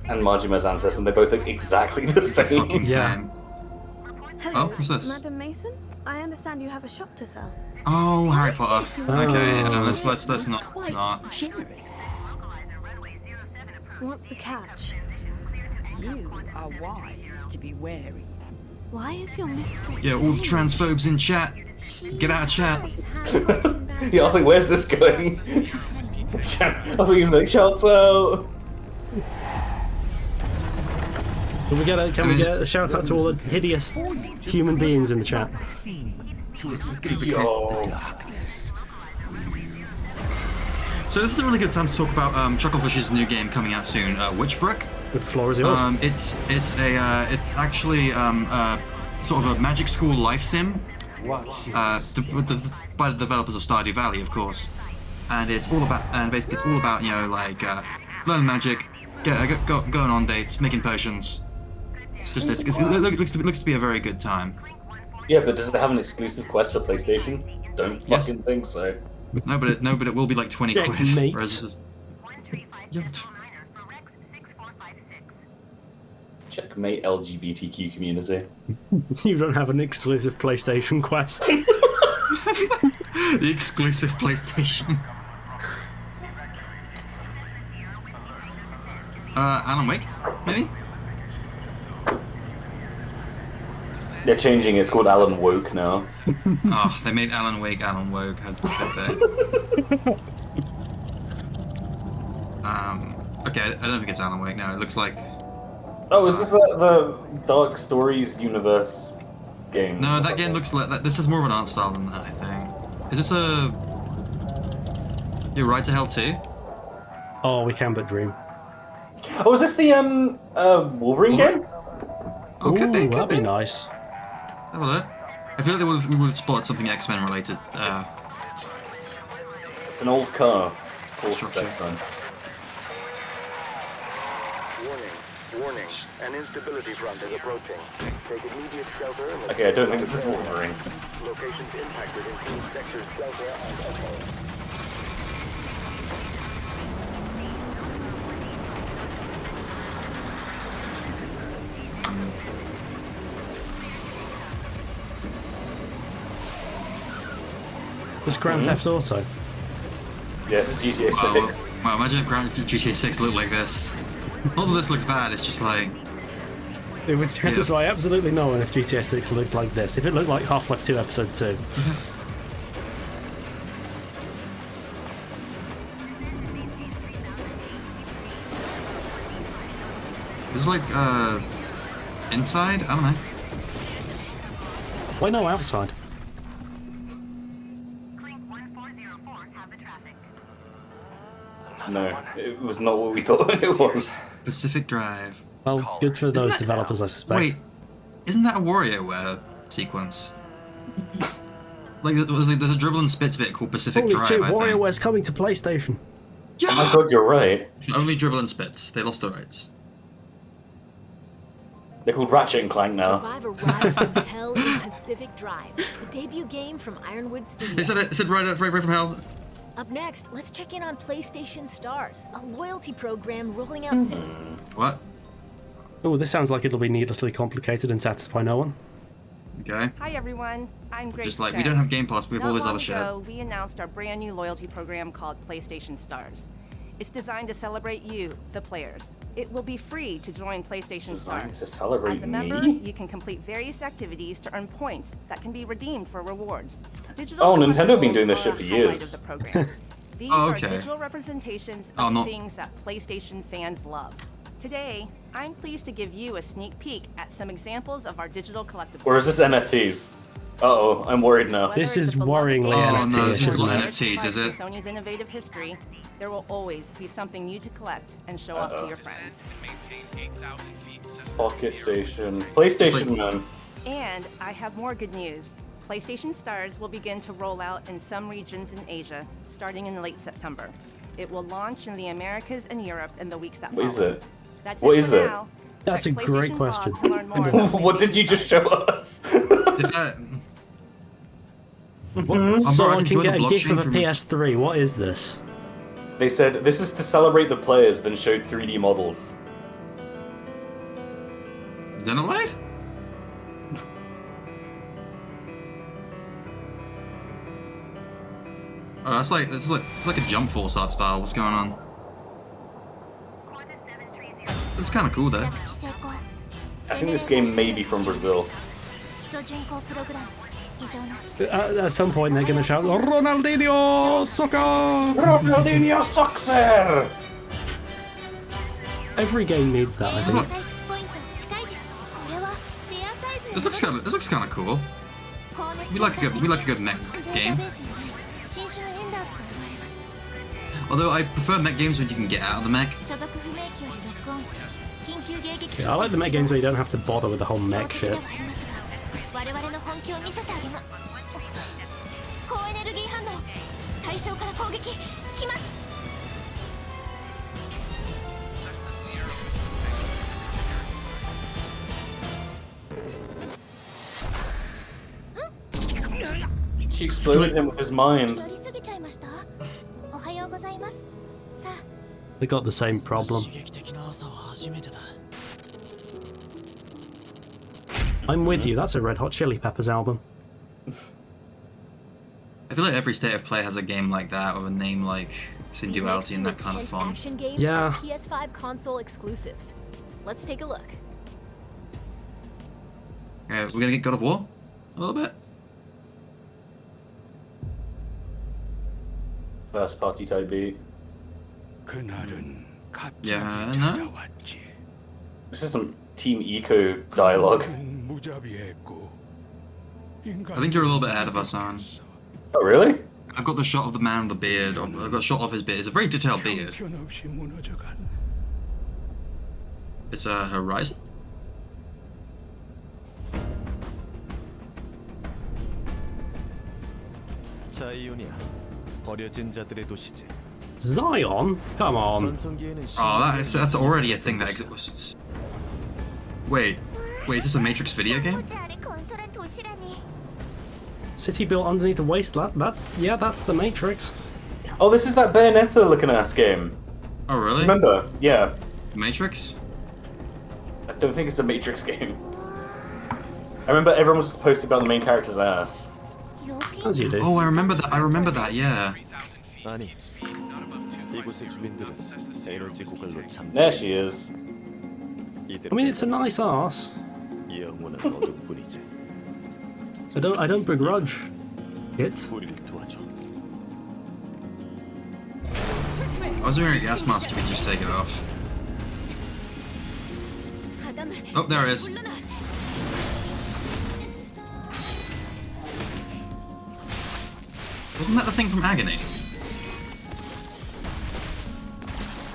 S15: And Majima's ancestor, and they both look exactly the same.
S14: Yeah.
S19: Hello,
S14: Oh, what's this?
S19: Madam Mason? I understand you have a shop to sell.
S14: Oh, Harry Potter. Okay, let's not.
S19: That's
S14: Let's
S19: quite
S14: not.
S19: generous. What's the catch?
S18: You are wise to be wary.
S19: Why is your mistress
S14: Yeah, all the transphobes in chat. Get out of chat.
S15: Yeah, I was like, where's this going? I mean, like, shouts out.
S2: Can we get a shout out to all the hideous human beings in the chat?
S14: So this is a really good time to talk about Chucklefish's new game coming out soon, Witchbrook.
S2: With the floor is yours.
S14: It's actually sort of a magic school life sim. By the developers of Stardew Valley, of course. And it's all about, you know, like learning magic, going on dates, making potions. It looks to be a very good time.
S15: Yeah, but does it have an exclusive quest for PlayStation? Don't fucking think so.
S14: No, but it will be like 20 quid.
S2: Mate.
S14: Whereas this is...
S15: Checkmate LGBTQ community.
S2: You don't have an exclusive PlayStation quest.
S14: The exclusive PlayStation. Alan Wake, maybe?
S15: They're changing it. It's called Alan Woke now.
S14: Oh, they made Alan Wake Alan Woke. How did they? Okay, I don't think it's Alan Wake now. It looks like...
S15: Oh, is this the Dark Stories universe game?
S14: No, that game looks like... This is more of an art style than that, I think. Is this a... You're Right to Hell 2?
S2: Oh, we can but dream.
S15: Oh, is this the Wolverine game?
S14: Okay,
S2: Ooh, that'd be nice.
S14: Have a look. I feel like we would have spotted something X-Men related.
S15: It's an old car. Of course, it's X-Men.
S20: Warning. An instability front is approaching. Take immediate shelter in the...
S15: Okay, I don't think this is Wolverine.
S20: Locations impacted include sectors Delta and Echo.
S2: This Grand Theft Auto.
S15: Yeah, this is GTA 6.
S14: Wow, imagine if GTA 6 looked like this. Not that this looks bad, it's just like...
S2: It would satisfy absolutely no one if GTA 6 looked like this. If it looked like Half-Life 2 Episode 2.
S14: This is like, inside? I don't know.
S2: Why no outside?
S15: No, it was not what we thought it was.
S14: Pacific Drive.
S2: Well, good for those developers, I suspect.
S14: Wait, isn't that a WarioWare sequence? Like, there's a dribble and spits bit called Pacific
S2: Holy
S14: Drive,
S2: shit,
S14: I think.
S2: WarioWare's coming to PlayStation.
S14: Yeah!
S15: Oh my god, you're right.
S14: Only dribble and spits. They lost the rights.
S15: They're called Ratchet and Clank now.
S16: Survive a ride from hell in Pacific Drive, the debut game from Ironwood Studios.
S14: It said right from hell.
S16: Up next, let's check in on PlayStation Stars, a loyalty program rolling out soon.
S14: What?
S2: Oh, this sounds like it'll be needlessly complicated and satisfy no one.
S14: Okay.
S21: Hi everyone, I'm Grace.
S14: Just like,
S21: Chen.
S14: we don't have Game Pass, we have all this other shit.
S21: Not long ago, we announced our brand new loyalty program called PlayStation Stars. It's designed to celebrate you, the players. It will be free to join PlayStation
S15: Designed
S21: Stars.
S15: to celebrate
S21: As a member,
S15: me?
S21: you can complete various activities to earn points that can be redeemed for rewards.
S15: Oh, Nintendo have been
S21: collectibles
S15: doing this
S21: are
S15: shit for
S21: a highlight
S15: years.
S21: of the program. These
S14: Oh,
S21: are
S14: okay.
S21: digital representations
S14: Oh,
S21: of
S14: no.
S21: things that PlayStation fans love. Today, I'm pleased to give you a sneak peek at some examples of our digital collectibles.
S15: Or is this NFTs? Uh-oh, I'm worried now.
S2: This is worryingly NFT-ish, isn't it?
S14: NFTs, is it?
S21: Sony's innovative history, there will always be something new to collect and show off to your friends.
S15: Pocket Station. PlayStation, man.
S21: And I have more good news. PlayStation Stars will begin to roll out in some regions in Asia, starting in late September. It will launch in the Americas and Europe in the weeks that follow.
S15: What is it?
S21: That's
S15: What
S21: it
S15: is
S21: for
S15: it?
S21: now.
S2: That's a
S21: Check
S2: great
S21: PlayStation
S2: question.
S21: blog to learn more about
S15: What did you just show us?
S2: Someone can
S14: join
S2: get
S14: the
S2: a gift of
S14: blockchain
S2: a
S14: from-
S2: PS3. What is this?
S15: They said, this is to celebrate the players, then showed 3D models.
S14: Xenoblade? Oh, that's like it's like a Jump Force art style. What's going on? It's kind of cool though.
S15: I think this game may be from Brazil.
S2: At some point, they're going to shout, Ronaldinho Soccer!
S15: Ronaldinho Soccer!
S2: Every game needs that, I think.
S14: This looks kind of cool. We like a good mech game. Although I prefer mech games when you can get out of the mech.
S2: Yeah, I like the mech games where you don't have to bother with the whole mech shit.
S15: She exploded him with his mind.
S2: They got the same problem. I'm with you, that's a Red Hot Chili Peppers album.
S14: I feel like every State of Play has a game like that with a name like Sinduality and that kind of font.
S16: Action games
S2: Yeah.
S16: are PS5 console exclusives. Let's take a look.
S14: We're gonna get God of War a little bit.
S15: First party type beat.
S14: Yeah, no.
S15: This is some Team Eco dialogue.
S14: I think you're a little bit ahead of us, Aaron.
S15: Oh, really?
S14: I've got the shot of the man with the beard. I've got a shot of his beard. It's a very detailed beard. It's a Horizon.
S2: Zion? Come on.
S14: Oh, that's already a thing that exists. Wait, is this a Matrix video game?
S2: City built underneath the wasteland? That's the Matrix.
S15: Oh, this is that Bayonetta looking ass game.
S14: Oh, really?
S15: Remember? Yeah.
S14: Matrix?
S15: I don't think it's a Matrix game. I remember everyone was just posting about the main character's ass.
S2: As you do.
S14: Oh, I remember that, yeah.
S15: There she is.
S2: I mean, it's a nice arse. I don't begrudge it.
S14: I was wearing a gas mask, you could just take it off. Oh, there it is. Wasn't that the thing from Agony?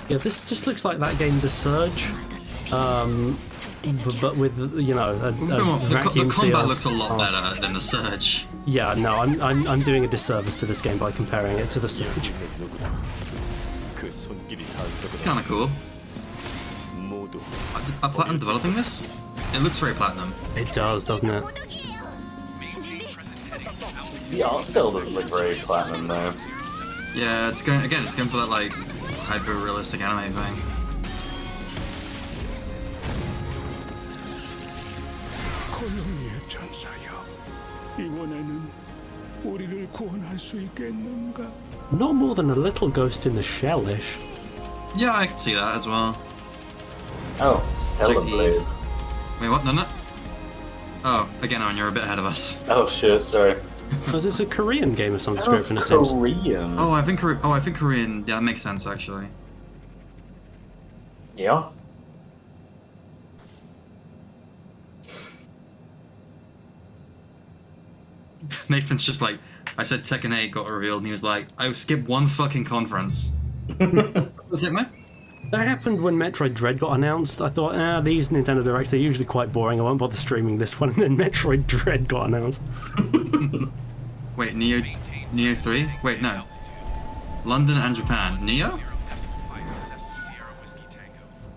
S2: Yeah, this just looks like that game, The Surge. But with, you know, a vacuum
S14: the combat
S2: sealed
S14: looks a lot
S2: arse.
S14: better than The Surge.
S2: Yeah, no, I'm doing a disservice to this game by comparing it to The Surge.
S14: Kinda cool. Are Platinum developing this? It looks very Platinum.
S2: It does, doesn't it?
S15: The art still doesn't look very Platinum though.
S14: Yeah, it's going for that like hyper-realistic anime thing.
S2: Not more than a little Ghost in the Shell-ish.
S14: Yeah, I can see that as well.
S15: Oh, Stellar Blade.
S14: Wait, what? No. Oh, again, Aaron, you're a bit ahead of us.
S15: Oh shit, sorry.
S2: Was this a Korean game of some
S15: That
S2: description?
S15: was
S2: It seems.
S15: Korean.
S14: Oh, I think Korean. Yeah, that makes sense actually.
S15: Yeah.
S14: Nathan's just like, I said Tekken 8 got revealed, and he was like, I skipped one fucking conference. Was it, man?
S2: That happened when Metroid Dread got announced. I thought, these Nintendo Directs, they're usually quite boring. I won't bother streaming this one. And then Metroid Dread got announced.
S14: Wait, Neo 3? Wait, no. London and Japan. Neo?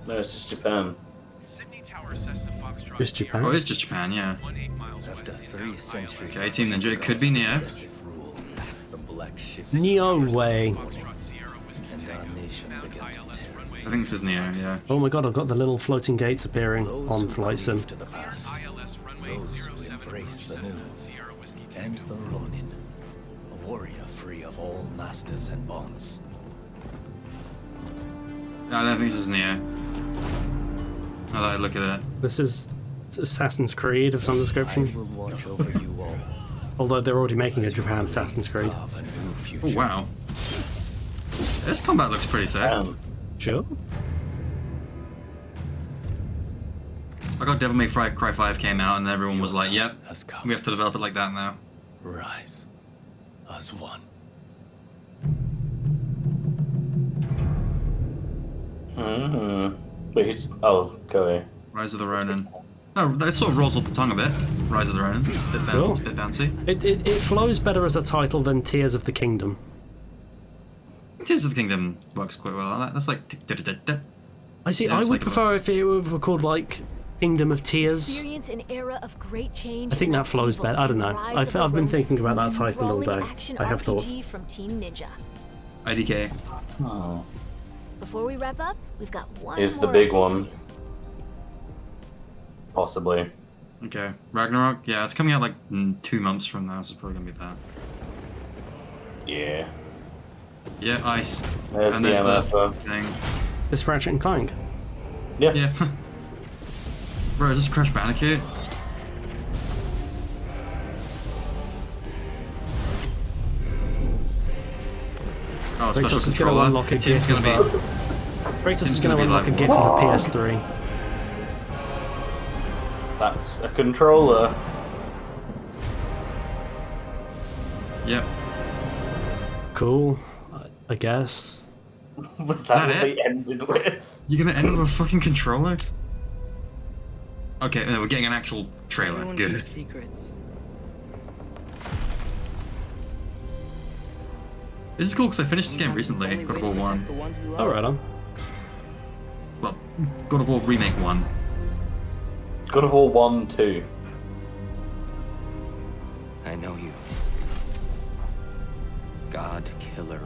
S15: No, it's just Japan.
S2: Just Japan?
S14: Oh, it's just Japan, yeah.
S8: After 3 centuries.
S14: Okay, Team Ninja, it could be Neo.
S2: Neo way.
S14: I think this is Neo, yeah.
S2: Oh my god, I've got the little floating gates appearing on Flight Sim.
S8: To the past, those who embrace the new, and the Ronin, a warrior free memory of all masters and bonds.
S14: I don't think this is Neo. Now that I look at it.
S2: This is Assassin's Creed of some description.
S8: I will watch over you all.
S2: Although they're already making a Japan Assassin's Creed.
S14: Oh wow. This combat looks pretty sick.
S2: Sure.
S14: I got Devil May Cry 5 came out and everyone was like, yep, we have to develop it like that now.
S8: Rise as one.
S15: Wait, he's... Oh, go away.
S14: Rise of the Ronin. Oh, it sort of rolls off the tongue a bit. Rise of the Ronin. Bit bouncy.
S2: It flows better as a title than Tears of the Kingdom.
S14: Tears of the Kingdom works quite well. That's like...
S2: I see.
S14: Yeah,
S2: I would
S14: like
S2: prefer if it were called like Kingdom of Tears.
S16: Experience an era of great change.
S2: I think that flows better. I don't know. I've been thinking about that title all day. I have thoughts.
S16: From Team Ninja.
S14: IDK.
S15: Oh.
S16: Before we wrap up, we've got one
S15: Is the
S16: more
S15: big
S16: update.
S15: one. Possibly.
S14: Okay. Ragnarok? Yeah, it's coming out like 2 months from now, so it's probably gonna be that.
S15: Yeah.
S14: Yeah, ice.
S15: There's
S14: and
S15: the
S14: there's
S15: MFO.
S14: thing.
S2: It's Ratchet and Clank.
S15: Yeah.
S14: Yeah. Bro, is this Crash Bandicoot? Oh, special
S2: Kratos is going to
S14: controller.
S2: unlock a
S14: Tim's
S2: gift of
S14: gonna be...
S2: Kratos is
S14: Tim's
S2: going to
S14: gonna be
S2: unlock a
S14: like,
S2: gift of
S15: "What?"
S2: the PS3.
S15: That's a controller.
S14: Yep.
S2: Cool. I guess.
S15: Was
S14: that
S15: what
S14: it?
S15: they ended with?
S14: You're gonna end with a fucking controller? Okay, no, we're getting an actual trailer.
S3: Everyone
S14: Good.
S3: keeps secrets.
S14: This is cool because I finished this game recently, God of War 1.
S3: The ones we love.
S2: Oh, right on.
S14: Well, God of War Remake 1.
S15: God of War 1, 2.
S8: I know you. God Killer.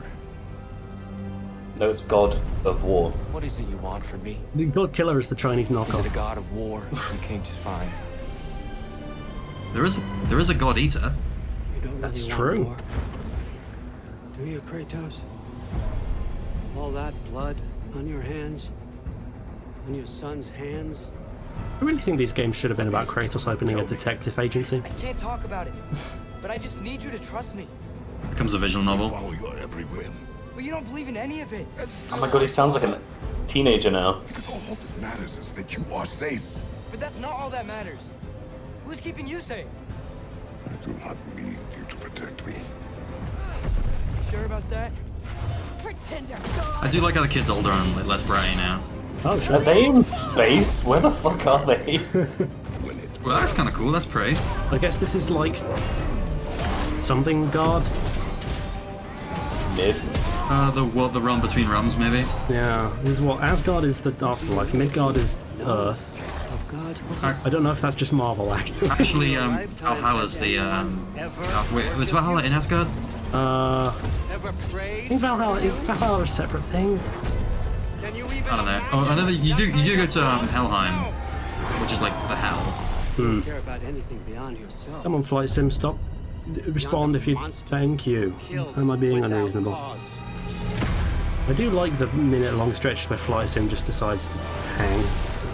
S15: No, it's God of War.
S8: What is it you want from me?
S2: The God Killer is the Chinese
S8: Is it a
S2: knockoff.
S8: god of war you came to find?
S14: There is a God Eater.
S3: You don't really
S2: That's
S3: want
S2: true.
S3: war. Do you, Kratos? All that blood on your hands? On your son's hands?
S2: I really think these games should have been about Kratos opening a detective agency.
S3: I can't talk about it, but I just need you to trust me.
S14: Becomes a visual novel.
S17: Follow your every whim.
S3: But you don't believe in any of it.
S15: Oh my god, he sounds like a teenager now.
S17: Because all that matters is that you are safe.
S3: But that's not all that matters. Who's keeping you safe?
S17: I do not need you to protect me.
S3: You sure about that?
S10: Pretender.
S14: I do like how the kid's older and like, less bratty now.
S2: Oh,
S15: Are
S2: sure.
S15: they in space? Where the fuck are they?
S14: Well, that's kind of cool. That's pretty.
S2: I guess this is like something God.
S15: Mid.
S14: The realm between realms, maybe.
S2: Yeah, this is what Asgard is the afterlife. Midgard is Earth.
S3: Oh God.
S2: I don't know if that's just Marvel actually.
S14: Actually, Valhalla's the wait, was Valhalla in Asgard?
S2: I think Valhalla is a separate thing.
S14: I don't know. Oh, I know that you do go to Helheim, which is like the hell.
S3: You care about anything beyond yourself.
S2: Come on, Flight Sim, stop. Respond if you. Thank you. Am I being unreasonable? I do like the minute-long stretch where Flight Sim just decides to hang.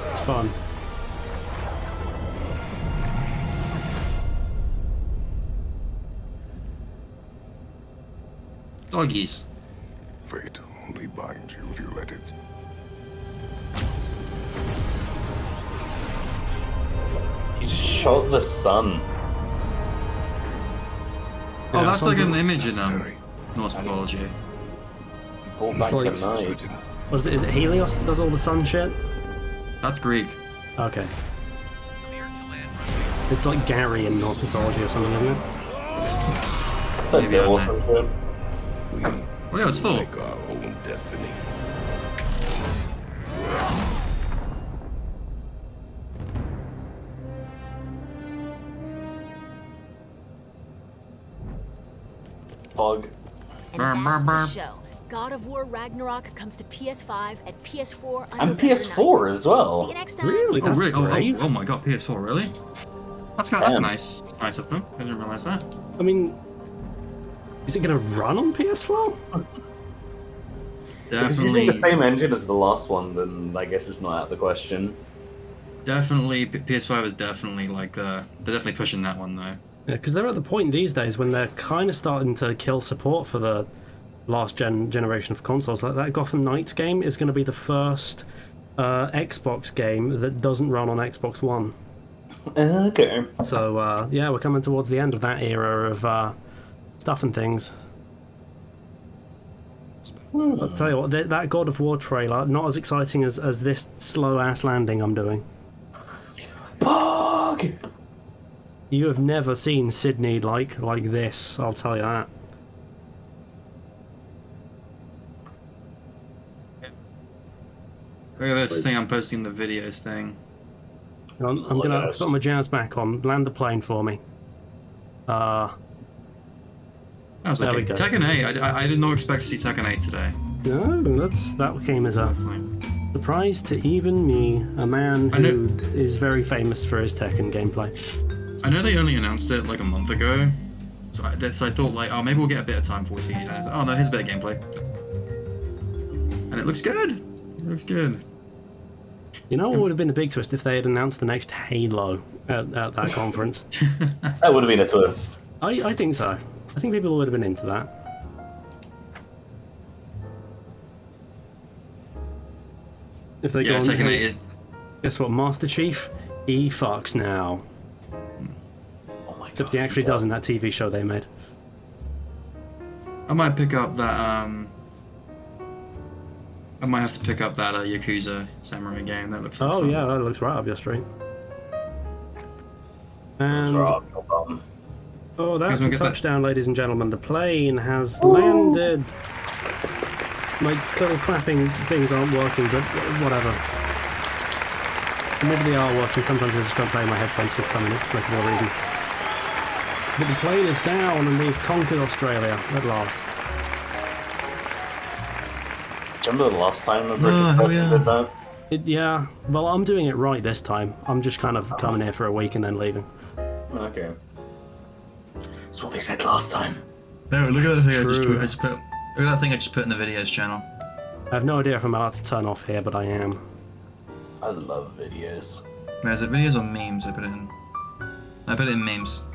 S2: It's fun.
S14: Doggies.
S17: Fate only binds you if you let it.
S15: He just shot the sun.
S14: Oh,
S2: Yeah,
S14: that's like
S2: sounds
S14: an image in Norse mythology.
S15: Pulled
S2: It's
S15: back
S2: like-
S15: the night.
S2: What is it? Is it Helios that does all the sun shit?
S14: That's Greek.
S2: Okay. It's like Gary in Norse mythology or something, isn't it?
S15: It's like
S14: Maybe
S15: Bill or
S14: I don't know.
S15: something.
S14: Well, yeah, it's Thor.
S17: Make our own destiny.
S15: Pog.
S16: And that's the show. God of War Ragnarok comes to PS5 and PS4 on
S15: And
S16: November
S15: PS4
S16: 9th.
S15: as well.
S16: See you next time.
S2: Really?
S14: Oh,
S2: That's
S14: really?
S2: brave.
S14: Oh my god, PS4, really? That's kind of
S15: Damn.
S14: nice of them. I didn't realize that.
S2: I mean, Is it going to run on PS4?
S15: If it's using the same engine as the last one, then I guess it's not out of the question.
S14: Definitely, PS5 is definitely like they're definitely pushing that one though.
S2: Yeah, because they're at the point these days when they're kind of starting to kill support for the last generation of consoles. Like that Gotham Knights game is going to be the first Xbox game that doesn't run on Xbox One.
S15: Okay.
S2: So yeah, we're coming towards the end of that era of stuff and things. I'll tell you what, that God of War trailer, not as exciting as this slow-ass landing I'm doing.
S15: Bug!
S2: You have never seen Sydney like this, I'll tell you that.
S14: Look at this thing I'm posting the videos thing.
S2: I'm gonna put my jazz back on, land the plane for me.
S14: I was like, Tekken 8, I did not expect to see Tekken 8 today.
S2: No, that came as a surprise to even me, a man who is very famous for his Tekken gameplay.
S14: I know they only announced it like a month ago, so I thought like, oh, maybe we'll get a bit of time before we see it. And I was like, oh no, here's a bit of gameplay. And it looks good! It looks good.
S2: You know what would have been a big twist if they had announced the next Halo at that conference?
S15: That would have been a twist.
S2: I think so. I think people would have been into that. If they go on,
S14: Tekken 8 is...
S2: Guess what, Master Chief? He fucks now.
S15: Oh my
S2: Except he actually does in that TV show they made.
S14: I might pick up that, I might have to pick up that Yakuza Samurai game. That looks like fun.
S2: Yeah, that looks right up your street. And oh, that's a touchdown, ladies and gentlemen. The plane has landed. My little clapping things aren't working, but whatever. Maybe they are working. Sometimes I just don't play my headphones for some inexplicable reason. But the plane is down, and we've conquered Australia at last.
S15: Do you remember the last time a British person did that?
S2: Yeah, well, I'm doing it right this time. I'm just kind of coming here for a week and then leaving.
S15: Okay. That's what they said last time.
S14: No, look at that thing I just put. Look at that thing I just put in the videos channel.
S2: I have no idea if I'm allowed to turn off here, but I am.
S15: I love videos.
S14: Is it videos or memes? I put it in. I put it in memes.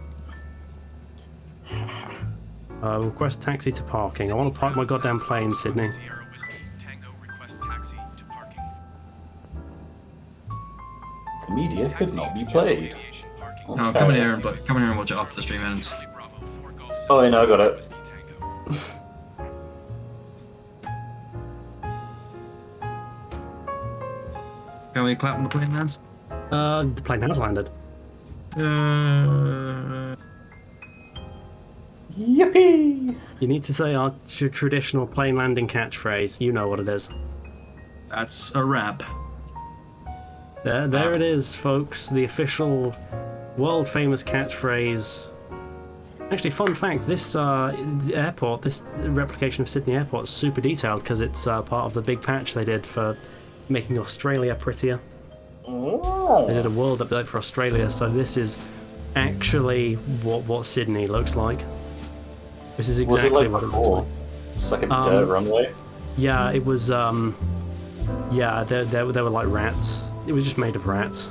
S2: Request taxi to parking. I want to park my goddamn plane, Sydney.
S15: The media could not be played.
S14: No, come in here and watch it after the stream ends.
S15: Oh, I know, I got it.
S14: Can we clap on the plane lands?
S2: The plane has landed.
S15: Yippee!
S2: You need to say our traditional plane landing catchphrase. You know what it is.
S14: That's a rap.
S2: There it is, folks. The official world-famous catchphrase. Actually, fun fact, this airport, this replication of Sydney Airport is super detailed because it's part of the big patch they did for making Australia prettier.
S15: Oh.
S2: They did a world update for Australia, so this is actually what Sydney looks like. This is exactly what it looks like.
S15: It's like a dirt runway?
S2: Yeah, it was, yeah, they were like rats. It was just made of rats.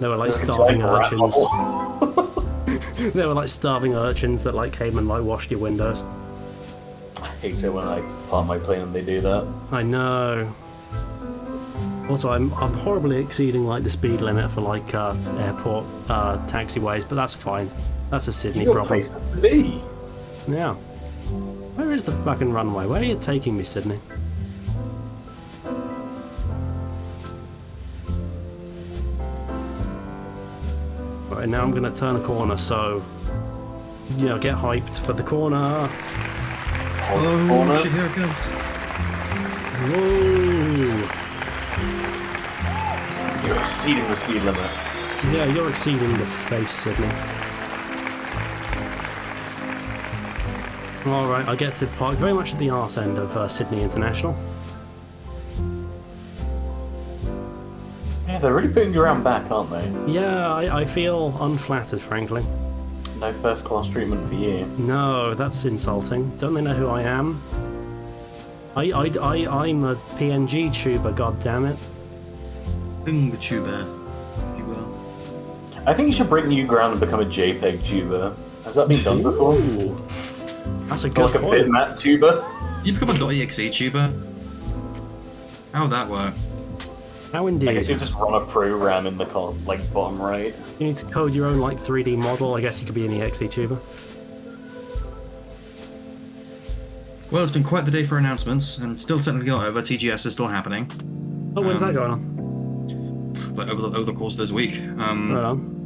S2: They were like starving urchins. They were like starving urchins that like came and like washed your windows.
S15: I hate it when I park my plane and they do that.
S2: I know. Also, I'm horribly exceeding like the speed limit for like airport taxiways, but that's fine. That's a Sydney problem.
S15: Places to be.
S2: Yeah. Where is the fucking runway? Where are you taking me, Sydney? Right, now I'm gonna turn a corner, so you know, get hyped for the corner.
S14: Oh shit, here it goes.
S2: Whoa!
S15: You're exceeding the speed limit.
S2: Yeah, you're exceeding the face, Sydney. Alright, I get to park very much at the arse end of Sydney International.
S15: Yeah, they're really putting you around back, aren't they?
S2: Yeah, I feel unflattered, frankly.
S15: No first class treatment for you.
S2: No, that's insulting. Don't they know who I am? I'm a PNG tuber, goddammit.
S14: The tuber, if you will.
S15: I think you should break new ground and become a JPEG tuber. Has that been done before?
S2: Ooh, that's a good
S15: like
S2: point.
S15: a bitmap tuber?
S14: You become a .exe tuber? How would that work?
S2: How indeed.
S15: I guess you just run a program in the bottom right.
S2: You need to code your own 3D model. I guess you could be an EXE tuber.
S14: Well, it's been quite the day for announcements, and still technically not over. TGS is still happening.
S2: Oh, when's that going on?
S14: But over the course of this week.
S2: Right on.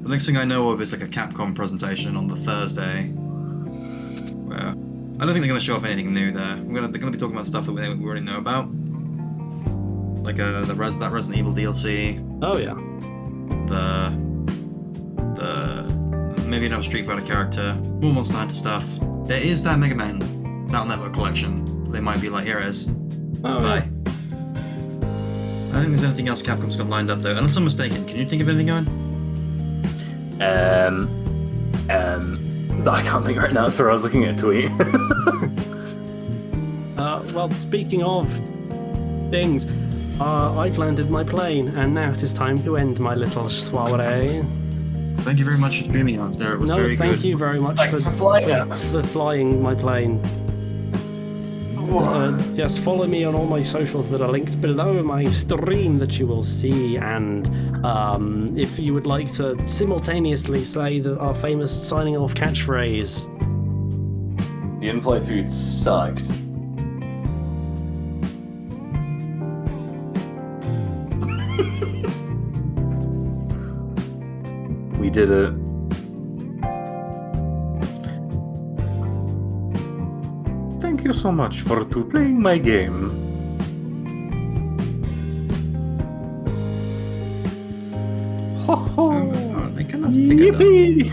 S14: The next thing I know of is like a Capcom presentation on the Thursday. Where I don't think they're going to show off anything new there. They're going to be talking about stuff that we already know about. Like that Resident Evil DLC.
S2: Oh yeah.
S14: The maybe another Street Fighter character. More Monster Hunter stuff. There is that Mega Man Battle Network collection. They might be like, here it is.
S2: Oh,
S14: bye. I don't think there's anything else Capcom's got lined up though. Unless I'm mistaken, can you think of anything, Owen?
S15: I can't think right now. Sorry, I was looking at a tweet.
S2: Well, speaking of things, I've landed my plane, and now it is time to end my little soiree.
S14: Thank you very much for streaming us there. It was very good.
S2: No, thank you very much for flying my plane. Just follow me on all my socials that are linked below my stream that you will see, and if you would like to simultaneously say our famous signing off catchphrase.
S15: The in-flight food sucked. We did it. Thank you so much for playing my game.
S14: Ho ho! I cannot take it down.
S15: Yippee!